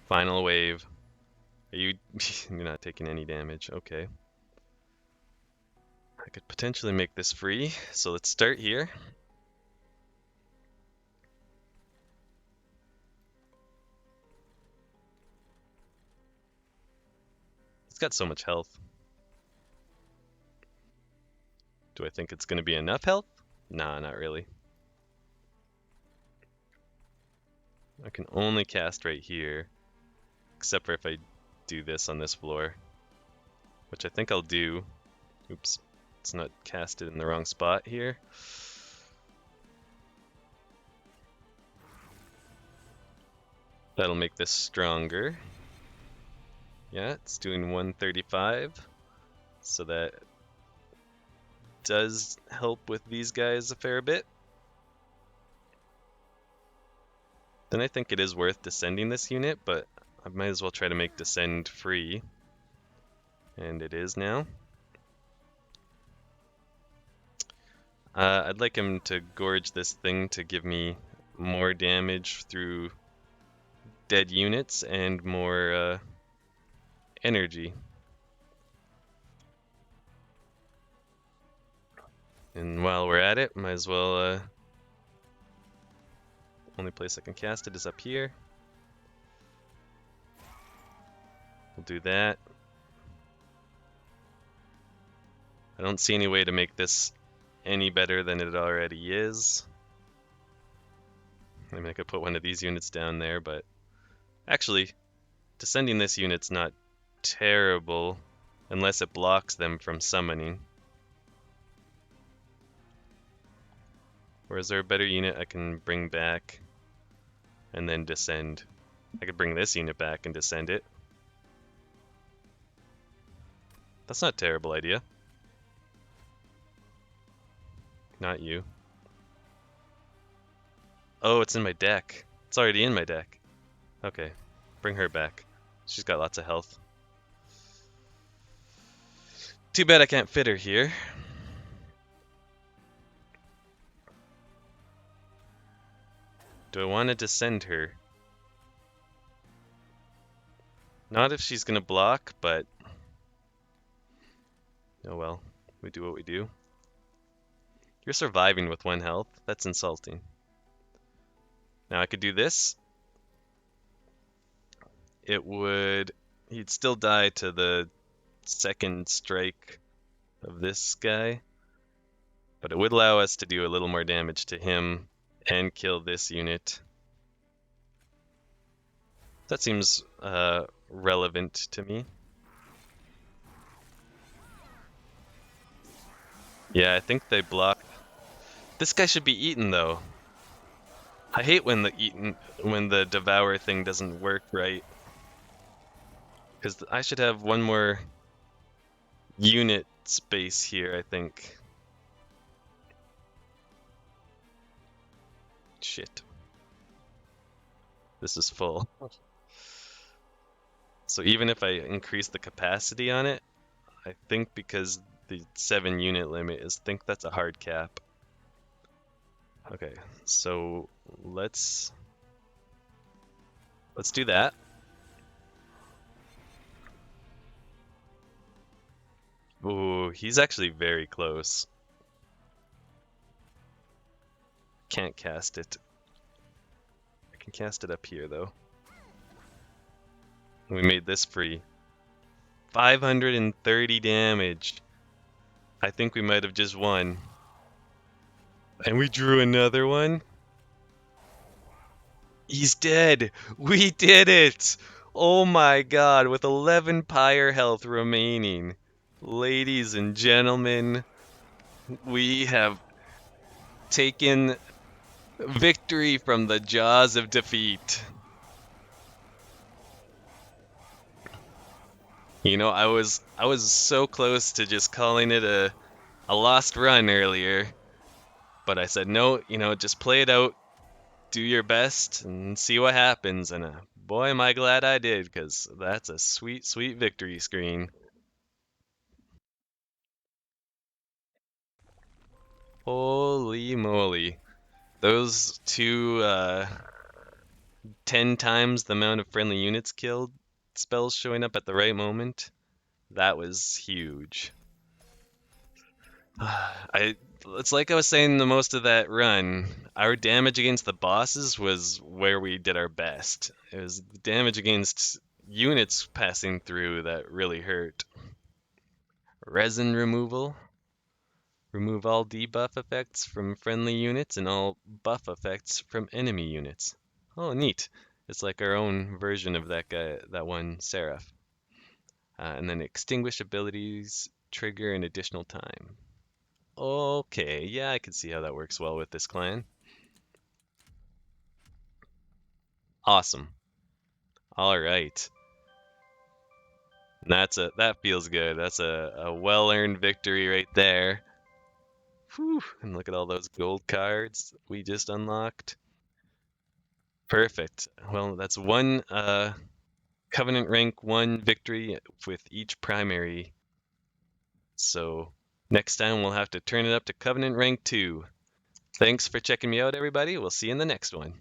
Final wave. Are you... You're not taking any damage. Okay. I could potentially make this free, so let's start here. It's got so much health. Do I think it's going to be enough health? Nah, not really. I can only cast right here, except for if I do this on this floor, which I think I'll do. Oops, it's not casted in the wrong spot here. That'll make this stronger. Yeah, it's doing 135. So that does help with these guys a fair bit. Then I think it is worth descending this unit, but I might as well try to make descend free. And it is now. I'd like him to gorge this thing to give me more damage through dead units and more energy. And while we're at it, might as well, only place I can cast it is up here. We'll do that. I don't see any way to make this any better than it already is. I mean, I could put one of these units down there, but actually, descending this unit's not terrible unless it blocks them from summoning. Or is there a better unit I can bring back and then descend? I could bring this unit back and descend it. That's not a terrible idea. Not you. Oh, it's in my deck. It's already in my deck. Okay, bring her back. She's got lots of health. Too bad I can't fit her here. Do I want to descend her? Not if she's gonna block, but oh well. We do what we do. You're surviving with 1 health. That's insulting. Now I could do this. He'd still die to the second strike of this guy, but it would allow us to do a little more damage to him and kill this unit. That seems relevant to me. Yeah, I think they block. This guy should be eaten though. I hate when the devour thing doesn't work right. Because I should have one more unit space here, I think. Shit. This is full. So even if I increase the capacity on it, I think because the 7 unit limit is, I think that's a hard cap. Okay, so let's do that. Ooh, he's actually very close. Can't cast it. I can cast it up here though. We made this free. 530 damage. I think we might have just won. And we drew another one. He's dead. We did it. Oh my god, with 11 pyre health remaining. Ladies and gentlemen, we have taken victory from the jaws of defeat. You know, I was so close to just calling it a lost run earlier, but I said no, just play it out, do your best, and see what happens. And boy, am I glad I did, because that's a sweet, sweet victory screen. Holy moly. Those two 10 times the amount of friendly units killed spells showing up at the right moment, that was huge. It's like I was saying the most of that run, our damage against the bosses was where we did our best. It was the damage against units passing through that really hurt. Resin removal. Remove all debuff effects from friendly units and all buff effects from enemy units. Oh, neat. It's like our own version of that guy, that one Seraph. And then extinguish abilities trigger an additional time. Okay, yeah, I can see how that works well with this clan. Awesome. All right. And that feels good. That's a well-earned victory right there. Whew, and look at all those gold cards we just unlocked. Perfect. Well, that's one Covenant rank 1 victory with each primary. So next time we'll have to turn it up to Covenant rank 2. Thanks for checking me out, everybody. We'll see you in the next one.